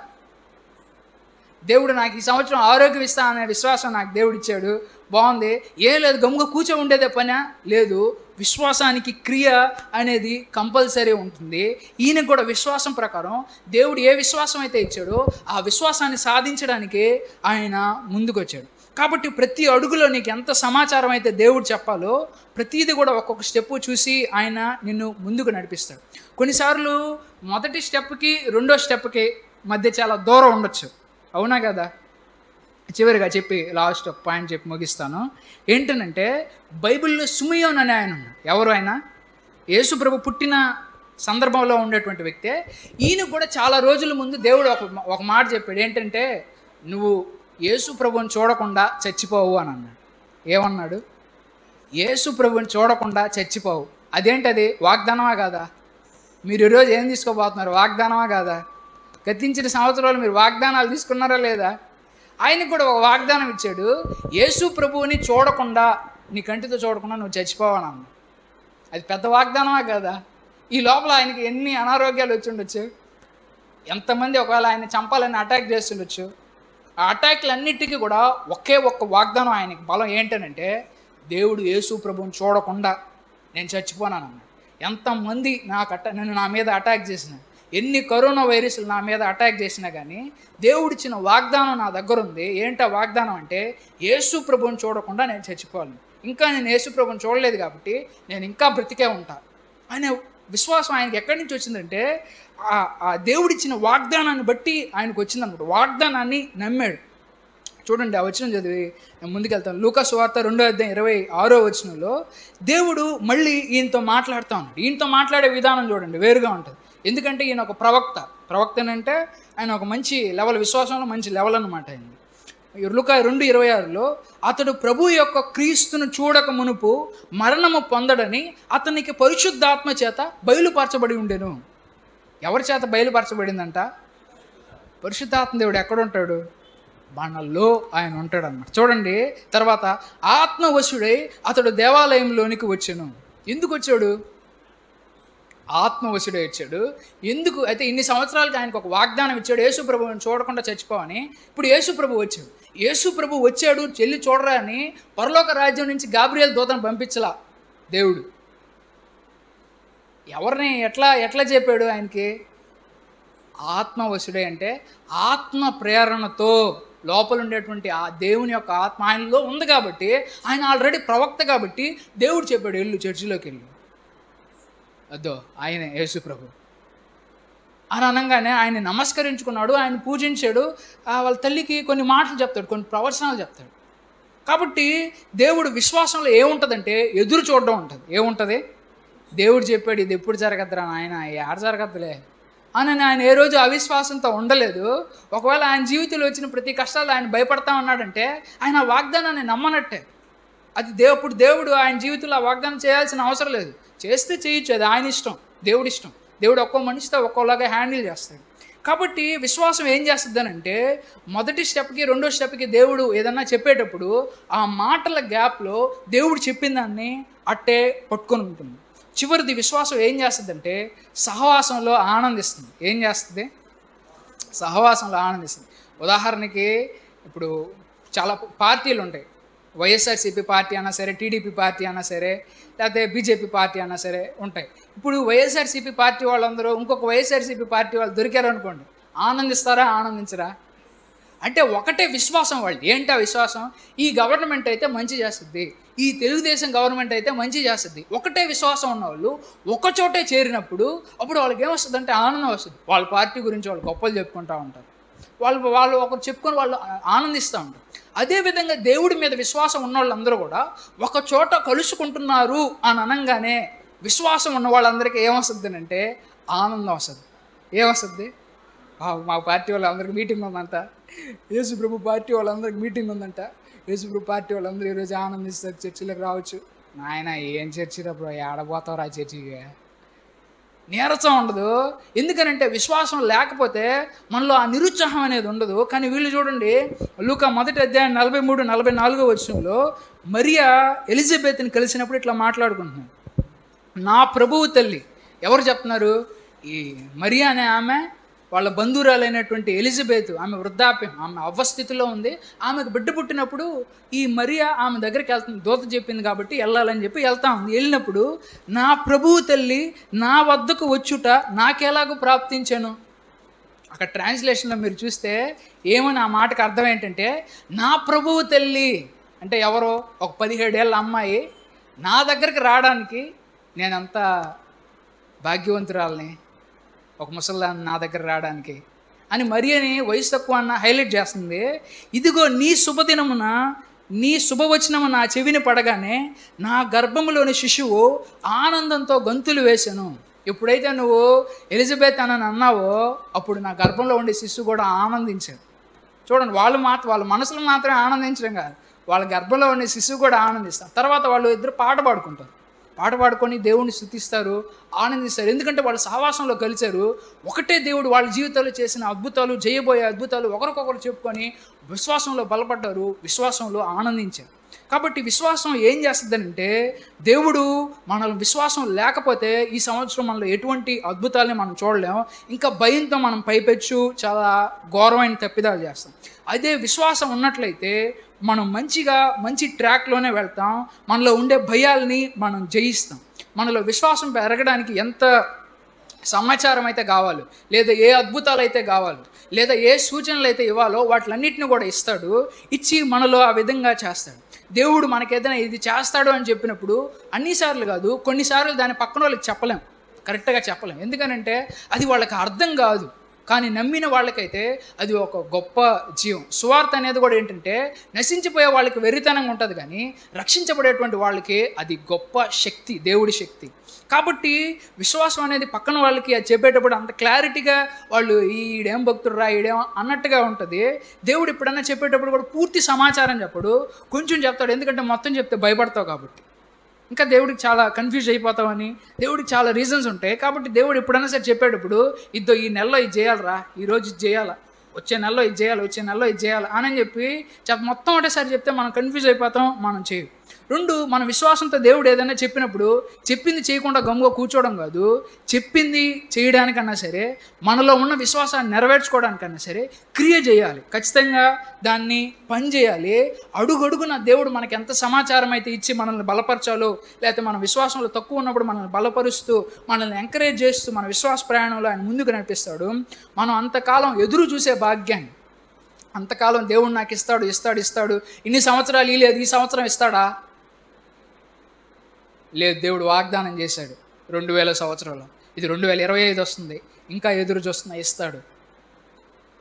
దేవుడు నాకు ఈ సంవత్సరం ఆరోగ్యం ఇస్తా అనే విశ్వాసం నాకు దేవుడు ఇచ్చాడు, బాగుంది, ఏం లేదు, గమ్ముగా కూర్చొని ఉండేదే పనా? లేదు. విశ్వాసానికి క్రియ అనేది కంపల్సరీ ఉంటుంది. ఈయనకు కూడా విశ్వాసం ప్రకారం దేవుడు ఏ విశ్వాసం అయితే ఇచ్చాడో ఆ విశ్వాసాన్ని సాధించడానికి ఆయన ముందుకు వచ్చాడు. కాబట్టి ప్రతి అడుగులో నీకు ఎంత సమాచారం అయితే దేవుడు చెప్పాలో ప్రతిదీ కూడా ఒక్కొక్క స్టెప్ చూసి ఆయన నిన్ను ముందుకు నడిపిస్తాడు. కొన్నిసార్లు మొదటి స్టెప్కి రెండో స్టెప్కి మధ్య చాలా దూరం ఉండొచ్చు, అవునా కదా? చివరిగా చెప్పి లాస్ట్ ఒక పాయింట్ చెప్పి ముగిస్తాను. ఏంటనంటే బైబిల్లో సిమియోన్ అనే ఆయన ఉన్నాడు. ఎవరు ఆయన? యేసు ప్రభు పుట్టిన సందర్భంలో ఉండేటువంటి వ్యక్తే. ఈయనకు కూడా చాలా రోజుల ముందు దేవుడు ఒక మాట చెప్పాడు. ఏంటంటే నువ్వు యేసు ప్రభువుని చూడకుండా చచ్చిపోవు అని అన్నాడు. ఏమన్నాడు? యేసు ప్రభువుని చూడకుండా చచ్చిపోవు. అదేంటది? వాగ్దానమా కాదా? మీరు ఈరోజు ఏం తీసుకోబోతున్నారు? వాగ్దానమా కాదా? గతించిన సంవత్సరాలు మీరు వాగ్దానాలు తీసుకున్నారా లేదా? ఆయనకు కూడా ఒక వాగ్దానం ఇచ్చాడు. యేసు ప్రభువుని చూడకుండా, నీ కంటితో చూడకుండా నువ్వు చచ్చిపోవాలని అన్నాడు. అది పెద్ద వాగ్దానమా కాదా? ఈ లోపల ఆయనకి ఎన్ని అనారోగ్యాలు వచ్చి ఉండొచ్చు, ఎంతమంది ఒకవేళ ఆయన చంపాలని అటాక్ చేస్తుండొచ్చు. ఆ అటాక్లన్నిటికీ కూడా ఒకే ఒక్క వాగ్దానం ఆయనకి బలం. ఏంటనంటే దేవుడు యేసు ప్రభువుని చూడకుండా నేను చచ్చిపోనాను అన్నాడు. ఎంతమంది నన్ను నా మీద అటాక్ చేసిన, ఎన్ని కరోనా వైరస్లు నా మీద అటాక్ చేసినా కానీ దేవుడిచ్చిన వాగ్దానం నా దగ్గర ఉంది. ఏంటా వాగ్దానం అంటే యేసు ప్రభువుని చూడకుండా నేను చచ్చిపోవాలి. ఇంకా నేను యేసు ప్రభువుని చూడలేదు కాబట్టి నేను ఇంకా బ్రతికే ఉంటా అనే విశ్వాసం ఆయనకి ఎక్కడి నుంచి వచ్చిందంటే ఆ దేవుడిచ్చిన వాగ్దానాన్ని బట్టి ఆయనకు వచ్చిందన్నమాట. వాగ్దానాన్ని నమ్మాడు. చూడండి, ఆ వచనం చదివి నేను ముందుకెళ్తాను. లూకా సువార్త 2:26 దేవుడు మళ్ళీ ఈయనతో మాట్లాడుతూ ఉన్నాడు. ఈయనతో మాట్లాడే విధానం చూడండి, వేరుగా ఉంటుంది. ఎందుకంటే ఈయన ఒక ప్రవక్తనంటే ఆయన ఒక మంచి లెవెల్, విశ్వాసంలో మంచి లెవెల్ అన్నమాట. ఆయన లూకా 2:26 అతడు ప్రభు యొక్క క్రీస్తును చూడక మునుపు మరణము పొందడని అతనికి పరిశుద్ధాత్మ చేత బయలుపరచబడి ఉండెను. ఎవరి చేత బయలుపరచబడిందంట? పరిశుద్ధాత్మ దేవుడు ఎక్కడ ఉంటాడు? మనలో ఆయన ఉంటాడు అన్నమాట. చూడండి, తర్వాత ఆత్మవశుడై అతడు దేవాలయంలోనికి వచ్చాను. ఎందుకు వచ్చాడు? ఆత్మవశుడే వచ్చాడు. ఎందుకు అయితే ఇన్ని సంవత్సరాలకి ఆయనకు ఒక వాగ్దానం ఇచ్చాడు, యేసు ప్రభువుని చూడకుండా చచ్చిపోవని. ఇప్పుడు యేసు ప్రభు వచ్చాడు. యేసు ప్రభు వచ్చాడు, చెల్లి చూడరా అని పరలోక రాజ్యం నుంచి గాబ్రియేల్ దూతను పంపించలా దేవుడు. ఎవరిని ఎట్లా చెప్పాడు? ఆయనకి ఆత్మవశుడే అంటే ఆత్మ ప్రేరణతో లోపల ఉండేటువంటి ఆ దేవుని యొక్క ఆత్మ ఆయనలో ఉంది కాబట్టి, ఆయన ఆల్రెడీ ప్రవక్త కాబట్టి దేవుడు చెప్పాడు, వెళ్ళు చర్చిలోకి వెళ్ళు. అదో ఆయనే యేసు ప్రభు అని అనగానే ఆయన నమస్కరించుకున్నాడు, ఆయన పూజించాడు. వాళ్ళ తల్లికి కొన్ని మాటలు చెప్తాడు, కొన్ని ప్రవచనాలు చెప్తాడు. కాబట్టి దేవుడు విశ్వాసంలో ఏముంటుందంటే ఎదురు చూడడం ఉంటుంది. ఏముంటుంది? దేవుడు చెప్పాడు ఇది ఎప్పుడు జరగద్దురా నాయన, ఏడ జరగద్దులే అని ఆయన ఏ రోజు అవిశ్వాసంతో ఉండలేదు. ఒకవేళ ఆయన జీవితంలో వచ్చిన ప్రతి కష్టాలు ఆయన భయపడతా ఉన్నాడంటే ఆయన వాగ్దానాన్ని నమ్మనట్టే. అది అప్పుడు దేవుడు ఆయన జీవితంలో ఆ వాగ్దానం చేయాల్సిన అవసరం లేదు. చేస్తే చేయొచ్చు, అది ఆయన ఇష్టం, దేవుడి ఇష్టం. దేవుడు ఒక్కో మనిషితో ఒక్కోలాగా హ్యాండిల్ చేస్తాడు. కాబట్టి విశ్వాసం ఏం చేస్తుంది అంటే మొదటి స్టెప్కి రెండో స్టెప్కి దేవుడు ఏదన్నా చెప్పేటప్పుడు ఆ మాటల గ్యాప్లో దేవుడు చెప్పిన దాన్ని అట్టే పట్టుకొని ఉంటుంది. చివరిది విశ్వాసం ఏం చేస్తుందంటే సహవాసంలో ఆనందిస్తుంది. ఏం చేస్తుంది? సహవాసంలో ఆనందిస్తుంది. ఉదాహరణకి ఇప్పుడు చాలా పార్టీలు ఉంటాయి. వైఎస్ఆర్సీపీ పార్టీ అన్నా సరే, టీడీపీ పార్టీ అన్నా సరే, లేకపోతే బీజేపీ పార్టీ అన్నా సరే ఉంటాయి. ఇప్పుడు వైఎస్ఆర్సీపీ పార్టీ వాళ్ళందరూ ఇంకొక వైఎస్ఆర్సీపీ పార్టీ వాళ్ళు దొరికారు అనుకోండి, ఆనందిస్తారా? ఆనందించరా? అంటే ఒకటే విశ్వాసం వాళ్ళు. ఏంటా విశ్వాసం? ఈ గవర్నమెంట్ అయితే మంచి చేస్తుంది, ఈ తెలుగుదేశం గవర్నమెంట్ అయితే మంచి చేస్తుంది. ఒకటే విశ్వాసం ఉన్నవాళ్ళు ఒకచోటే చేరినప్పుడు అప్పుడు వాళ్ళకి ఏమొస్తుంది అంటే ఆనందం వస్తుంది. వాళ్ళ పార్టీ గురించి వాళ్ళు గొప్పలు చెప్పుకుంటూ ఉంటారు. వాళ్ళు ఒకరు చెప్పుకొని వాళ్ళు ఆనందిస్తూ ఉంటారు. అదేవిధంగా దేవుడి మీద విశ్వాసం ఉన్న వాళ్ళందరూ కూడా ఒక చోట కలుసుకుంటున్నారు అని అనగానే విశ్వాసం ఉన్న వాళ్ళందరికీ ఏమొస్తుంది అంటే ఆనందం వస్తుంది. ఏమొస్తుంది? మా పార్టీ వాళ్ళందరికీ మీటింగ్ ఉందంట, యేసుప్రభు పార్టీ వాళ్ళందరికీ మీటింగ్ ఉందంట, యేసుప్రభు పార్టీ వాళ్ళందరూ ఈరోజు ఆనందిస్తారు, చర్చిలోకి రావచ్చు. నాయన ఏం చర్చిరా బ్రో, ఏడబోతావు రా చర్చిగా? నీరసం ఉండదు. ఎందుకనంటే విశ్వాసం లేకపోతే మనలో ఆ నిరుత్సాహం అనేది ఉండదు. కానీ వీళ్ళు చూడండి, లూకా 1వ అధ్యాయం 43-44 వచనంలో మరియా ఎలిజబెత్ని కలిసినప్పుడు ఇట్లా మాట్లాడుకుంటున్నారు. నా ప్రభువు తల్లి. ఎవరు చెప్తున్నారు? ఈ మరియా అనే ఆమె వాళ్ళ బంధువురాలైనటువంటి ఎలిజబెత్, ఆమె వృద్ధాప్యం, ఆమె అవ్వస్థితిలో ఉంది. ఆమెకు బిడ్డ పుట్టినప్పుడు ఈ మరియా ఆమె దగ్గరికి వెళ్తుంది, దూత చెప్పింది కాబట్టి వెళ్ళాలని చెప్పి వెళ్తా ఉంది. వెళ్ళినప్పుడు నా ప్రభువు తల్లి నా వద్దకు వచ్చుట నాకెలాగూ ప్రాప్తించాను. అక్కడ ట్రాన్స్లేషన్లో మీరు చూస్తే ఏమని ఆ మాటకు అర్థం ఏంటంటే, నా ప్రభువు తల్లి అంటే ఎవరో ఒక 17 ఏళ్ళ అమ్మాయి నా దగ్గరికి రావడానికి నేనంత భాగ్యవంతురాలని, ఒక ముసల్దాన్ని నా దగ్గర రావడానికి అని మరియని వయసు తక్కువ అన్న హైలైట్ చేస్తుంది. ఇదిగో నీ శుభదినమున నీ శుభవచనము నా చెవిని పడగానే నా గర్భంలోని శిశువు ఆనందంతో గంతులు వేశాను. ఎప్పుడైతే నువ్వు ఎలిజబెత్ అని అన్నావో అప్పుడు నా గర్భంలో ఉండే శిశువు కూడా ఆనందించాడు. చూడండి, వాళ్ళ మనసులో మాత్రమే ఆనందించడం కాదు, వాళ్ళ గర్భంలో ఉండే శిశువు కూడా ఆనందిస్తారు. తర్వాత వాళ్ళు ఇద్దరు పాట పాడుకుంటారు. పాట పాడుకొని దేవుణ్ణి స్తుతిస్తారు, ఆనందిస్తారు. ఎందుకంటే వాళ్ళు సహవాసంలో కలిశారు. ఒకటే దేవుడు వాళ్ళ జీవితాల్లో చేసిన అద్భుతాలు, చేయబోయే అద్భుతాలు ఒకరికొకరు చెప్పుకొని విశ్వాసంలో బలపడ్డారు, విశ్వాసంలో ఆనందించారు. కాబట్టి విశ్వాసం ఏం చేస్తుందంటే, దేవుడు మనలో విశ్వాసం లేకపోతే ఈ సంవత్సరం మనలో ఎటువంటి అద్భుతాలని మనం చూడలేము. ఇంకా భయంతో మనం పైపెచ్చు చాలా ఘోరమైన తప్పిదాలు చేస్తాం. అదే విశ్వాసం ఉన్నట్లయితే మనం మంచి ట్రాక్లోనే వెళ్తాం. మనలో ఉండే భయాల్ని మనం జయిస్తాం. మనలో విశ్వాసం పెరగడానికి ఎంత సమాచారం అయితే కావాలి, లేదా ఏ అద్భుతాలు అయితే కావాలి, లేదా ఏ సూచనలు అయితే ఇవ్వాలో వాటిలన్నిటిని కూడా ఇస్తాడు. ఇచ్చి మనలో ఆ విధంగా చేస్తాడు. దేవుడు మనకేదైనా ఇది చేస్తాడు అని చెప్పినప్పుడు అన్నిసార్లు కాదు, కొన్నిసార్లు దాని పక్కన వాళ్ళకి చెప్పలేం, కరెక్ట్గా చెప్పలేం. ఎందుకనంటే అది వాళ్ళకి అర్థం కాదు. కానీ నమ్మిన వాళ్ళకైతే అది ఒక గొప్ప జీవం. సువార్త అనేది కూడా ఏంటంటే నశించిపోయే వాళ్ళకి వెర్రితనంగా ఉంటుంది, కానీ రక్షించబడేటువంటి వాళ్ళకి అది గొప్ప శక్తి, దేవుడి శక్తి. కాబట్టి విశ్వాసం అనేది పక్కన వాళ్ళకి అది చెప్పేటప్పుడు అంత క్లారిటీగా వాళ్ళు ఈడేం భక్తుడు రా ఈడేం అన్నట్టుగా ఉంటుంది. దేవుడు ఎప్పుడన్నా చెప్పేటప్పుడు కూడా పూర్తి సమాచారం చెప్పడు, కొంచెం చెప్తాడు. ఎందుకంటే మొత్తం చెప్తే భయపడతావు కాబట్టి, ఇంకా దేవుడికి చాలా కన్ఫ్యూజ్ అయిపోతామని దేవుడికి చాలా రీజన్స్ ఉంటాయి. కాబట్టి దేవుడు ఎప్పుడైనా సరే చెప్పేటప్పుడు ఈ నెలలో ఇది చేయాలరా, ఈరోజు ఇది చేయాలా, వచ్చే నెలలో ఇది చేయాలి అని చెప్పి మొత్తం ఒకటేసారి చెప్తే మనం కన్ఫ్యూజ్ అయిపోతాం, మనం చేయం. 2, మన విశ్వాసంతో దేవుడు ఏదైనా చెప్పినప్పుడు చెప్పింది చేయకుండా గమ్ముగా కూర్చోవడం కాదు, చెప్పింది చేయడానికన్నా సరే, మనలో ఉన్న విశ్వాసాన్ని నెరవేర్చుకోవడానికన్నా సరే క్రియ చేయాలి. ఖచ్చితంగా దాన్ని పని చేయాలి. అడుగడుగున దేవుడు మనకి ఎంత సమాచారం అయితే ఇచ్చి మనల్ని బలపరచాలో, లేకపోతే మన విశ్వాసంలో తక్కువ ఉన్నప్పుడు మనల్ని బలపరుస్తూ, మనల్ని ఎంకరేజ్ చేస్తూ మన విశ్వాస ప్రయాణంలో ఆయన ముందుకు నడిపిస్తాడు. మనం అంతకాలం ఎదురు చూసే భాగ్యాన్ని, అంతకాలం దేవుడు నాకు ఇస్తాడు, ఇన్ని సంవత్సరాలు ఇలేదు, ఈ సంవత్సరం ఇస్తాడా? లేదు, దేవుడు వాగ్దానం చేశాడు 2000 సంవత్సరాలు, ఇది 2025 వస్తుంది, ఇంకా ఎదురు చూస్తున్నా, ఇస్తాడు.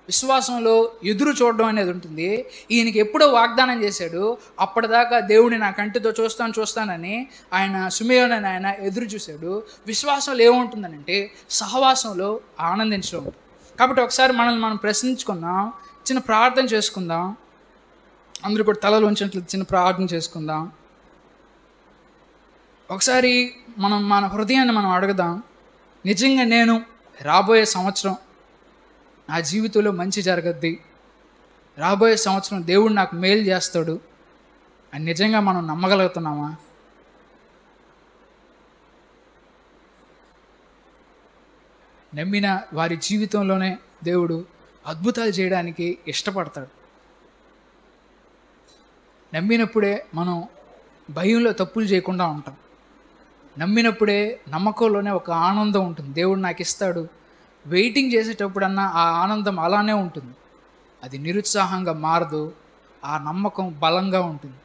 విశ్వాసంలో ఎదురు చూడడం అనేది ఉంటుంది. ఈయనకి ఎప్పుడో వాగ్దానం చేశాడు, అప్పటిదాకా దేవుడిని నా కంటితో చూస్తానని ఆయన సుమేయోనని ఆయన ఎదురు చూశాడు. విశ్వాసంలో ఏముంటుందనంటే సహవాసంలో ఆనందించడం. కాబట్టి ఒకసారి మనల్ని మనం ప్రశ్నించుకుందాం, చిన్న ప్రార్థన చేసుకుందాం. అందరూ కూడా తలలు ఉంచినట్లు చిన్న ప్రార్థన చేసుకుందాం. ఒకసారి మన హృదయాన్ని మనం అడుగుదాం, నిజంగా నేను రాబోయే సంవత్సరం నా జీవితంలో మంచి జరగద్ది, రాబోయే సంవత్సరం దేవుడు నాకు మేలు చేస్తాడు అని నిజంగా మనం నమ్మగలుగుతున్నామా? నమ్మిన వారి జీవితంలోనే దేవుడు అద్భుతాలు చేయడానికి ఇష్టపడతాడు. నమ్మినప్పుడే మనం భయంలో తప్పులు చేయకుండా ఉంటాం. నమ్మినప్పుడే నమ్మకంలోనే ఒక ఆనందం ఉంటుంది. దేవుడు నాకు ఇస్తాడు, వెయిటింగ్ చేసేటప్పుడన్నా ఆ ఆనందం అలానే ఉంటుంది, అది నిరుత్సాహంగా మారదు, ఆ నమ్మకం బలంగా ఉంటుంది.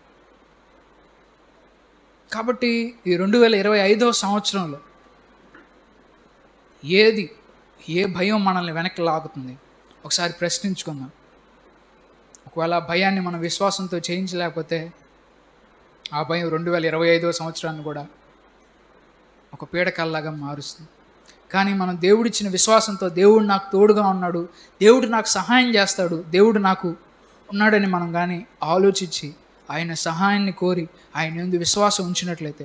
కాబట్టి ఈ 2025వ సంవత్సరంలో ఏ భయం మనల్ని వెనక్కి లాగుతుంది? ఒకసారి ప్రశ్నించుకుందాం. ఒకవేళ ఆ భయాన్ని మనం విశ్వాసంతో చేయించలేకపోతే ఆ భయం 2025వ సంవత్సరాన్ని కూడా ఒక పీడకల్లాగా మారుస్తుంది. కానీ మనం దేవుడిచ్చిన విశ్వాసంతో దేవుడు నాకు తోడుగా ఉన్నాడు, దేవుడు నాకు సహాయం చేస్తాడు, దేవుడు నాకు ఉన్నాడని మనం కానీ ఆలోచించి ఆయన సహాయాన్ని కోరి ఆయన యందు విశ్వాసం ఉంచినట్లయితే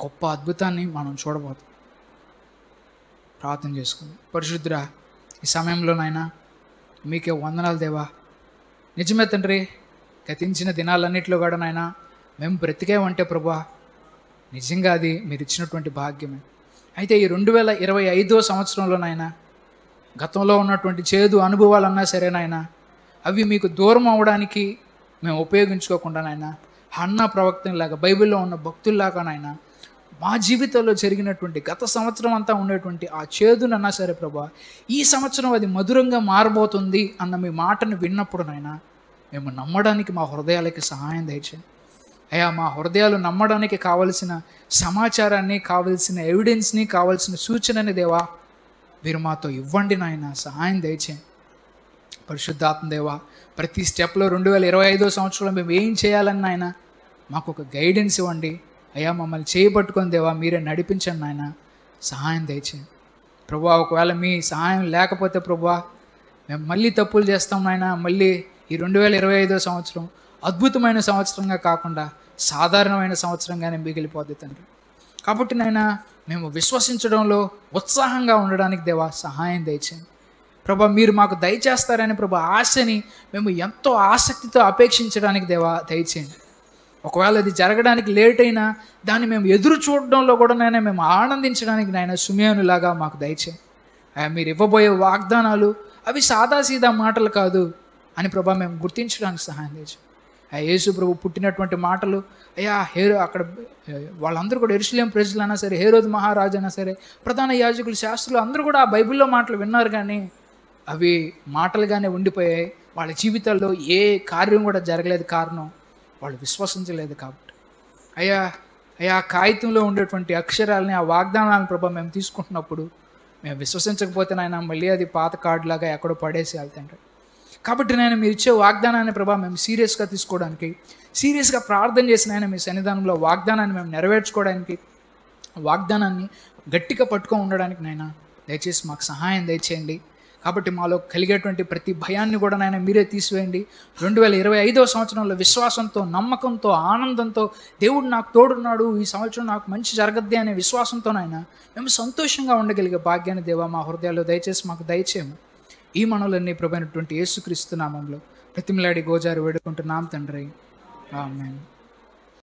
గొప్ప అద్భుతాన్ని మనం చూడబోతాం. ప్రార్థన చేసుకుందాం. పరిశుద్ధుడా, ఈ సమయంలోనైనా మీకే వందనాలు దేవా. నిజమే తండ్రి, గతించిన దినాలన్నింటిలో కూడా నాయనా మేము బ్రతికేమంటే ప్రభువా నిజంగా అది మీరు ఇచ్చినటువంటి భాగ్యమే. అయితే ఈ 2025వ సంవత్సరంలోనైనా గతంలో ఉన్నటువంటి చేదు అనుభవాలన్నా సరేనైనా అవి మీకు దూరం అవ్వడానికి మేము ఉపయోగించుకోకుండానైనా హన్నా ప్రవక్తలాగా బైబిల్లో ఉన్న భక్తుల్లాగానైనా మా జీవితంలో జరిగినటువంటి గత సంవత్సరం అంతా ఉండేటువంటి ఆ చేదునన్నా సరే ప్రభా, ఈ సంవత్సరం అది మధురంగా మారబోతుంది అన్న మీ మాటను విన్నప్పుడునైనా మేము నమ్మడానికి మా హృదయాలకి సహాయం దయచేయండి అయ్యా. మా హృదయాలు నమ్మడానికి కావలసిన సమాచారాన్ని, కావలసిన ఎవిడెన్స్ని, కావలసిన సూచనని దేవా మీరు మాతో ఇవ్వండి నాయన, సహాయం దయచేయండి. పరిశుద్ధాత్మ దేవా, ప్రతి స్టెప్లో 2025వ సంవత్సరంలో మేము ఏం చేయాలని నాయన మాకు ఒక గైడెన్స్ ఇవ్వండి అయ్యా. మమ్మల్ని చేయబట్టుకొని దేవా మీరే నడిపించండి నాయన, సహాయం దయచేయండి ప్రభువా. ఒకవేళ మీ సహాయం లేకపోతే ప్రభువా మేము మళ్ళీ తప్పులు చేస్తాం నాయన. మళ్ళీ ఈ 2025వ సంవత్సరం అద్భుతమైన సంవత్సరంగా కాకుండా సాధారణమైన సంవత్సరంగానే మిగిలిపోద్ది తండ్రి. కాబట్టి నాయన మేము విశ్వసించడంలో ఉత్సాహంగా ఉండడానికి దేవా సహాయం దయచేయండి ప్రభా. మీరు మాకు దయచేస్తారని ప్రభా ఆశని మేము ఎంతో ఆసక్తితో అపేక్షించడానికి దేవా దయచేయండి. ఒకవేళ అది జరగడానికి లేట్ అయినా దాన్ని మేము ఎదురు చూడడంలో కూడా నాయన మేము ఆనందించడానికి నాయన సుమేనులాగా మాకు దయచేయండి. మీరు ఇవ్వబోయే వాగ్దానాలు అవి సాదాసీదా మాటలు కాదు అని ప్రభా మేము గుర్తించడానికి సహాయం చేయండి. యేసు ప్రభు పుట్టినటువంటి మాటలు అయ్యా అక్కడ వాళ్ళందరూ కూడా యెరూషలేము ప్రజలైనా సరే, హేరోదు మహారాజు అయినా సరే, ప్రధాన యాజకులు, శాస్త్రులు అందరూ కూడా ఆ బైబిల్లో మాటలు విన్నారు, కానీ అవి మాటలుగానే ఉండిపోయాయి. వాళ్ళ జీవితాల్లో ఏ కార్యం కూడా జరగలేదు. కారణం వాళ్ళు విశ్వసించలేదు. కాబట్టి అయ్యా కాగితంలో ఉండేటువంటి అక్షరాలని, ఆ వాగ్దానాలను ప్రభా మేము తీసుకుంటున్నప్పుడు మేము విశ్వసించకపోతే నాయన మళ్ళీ అది పాత కార్డులాగా ఎక్కడో పడేసి వెళ్తుంటాయి. కాబట్టి నేను మీరు ఇచ్చే వాగ్దానాన్ని ప్రభా మేము సీరియస్గా తీసుకోవడానికి, సీరియస్గా ప్రార్థన చేసిన ఆయన మీ సన్నిధానంలో వాగ్దానాన్ని మేము నెరవేర్చుకోవడానికి, వాగ్దానాన్ని గట్టిగా పట్టుకొని ఉండడానికి నాయన దయచేసి మాకు సహాయం దయచేయండి. కాబట్టి మాలో కలిగేటువంటి ప్రతి భయాన్ని కూడా నాయన మీరే తీసివేయండి. 2025వ సంవత్సరంలో విశ్వాసంతో, నమ్మకంతో, ఆనందంతో దేవుడు నాకు తోడున్నాడు, ఈ సంవత్సరం నాకు మంచి జరగద్ది అనే విశ్వాసంతో నాయన మేము సంతోషంగా ఉండగలిగే భాగ్యాన్ని దేవా మా హృదయాల్లో దయచేసి మాకు దయచేయము. ఈ మనవులన్నీ ప్రభువైనటువంటి యేసుక్రీస్తు నామంలో ప్రతిమలాడి గోజారు వేడుకుంటున్నాం తండ్రి, ఆమేన్.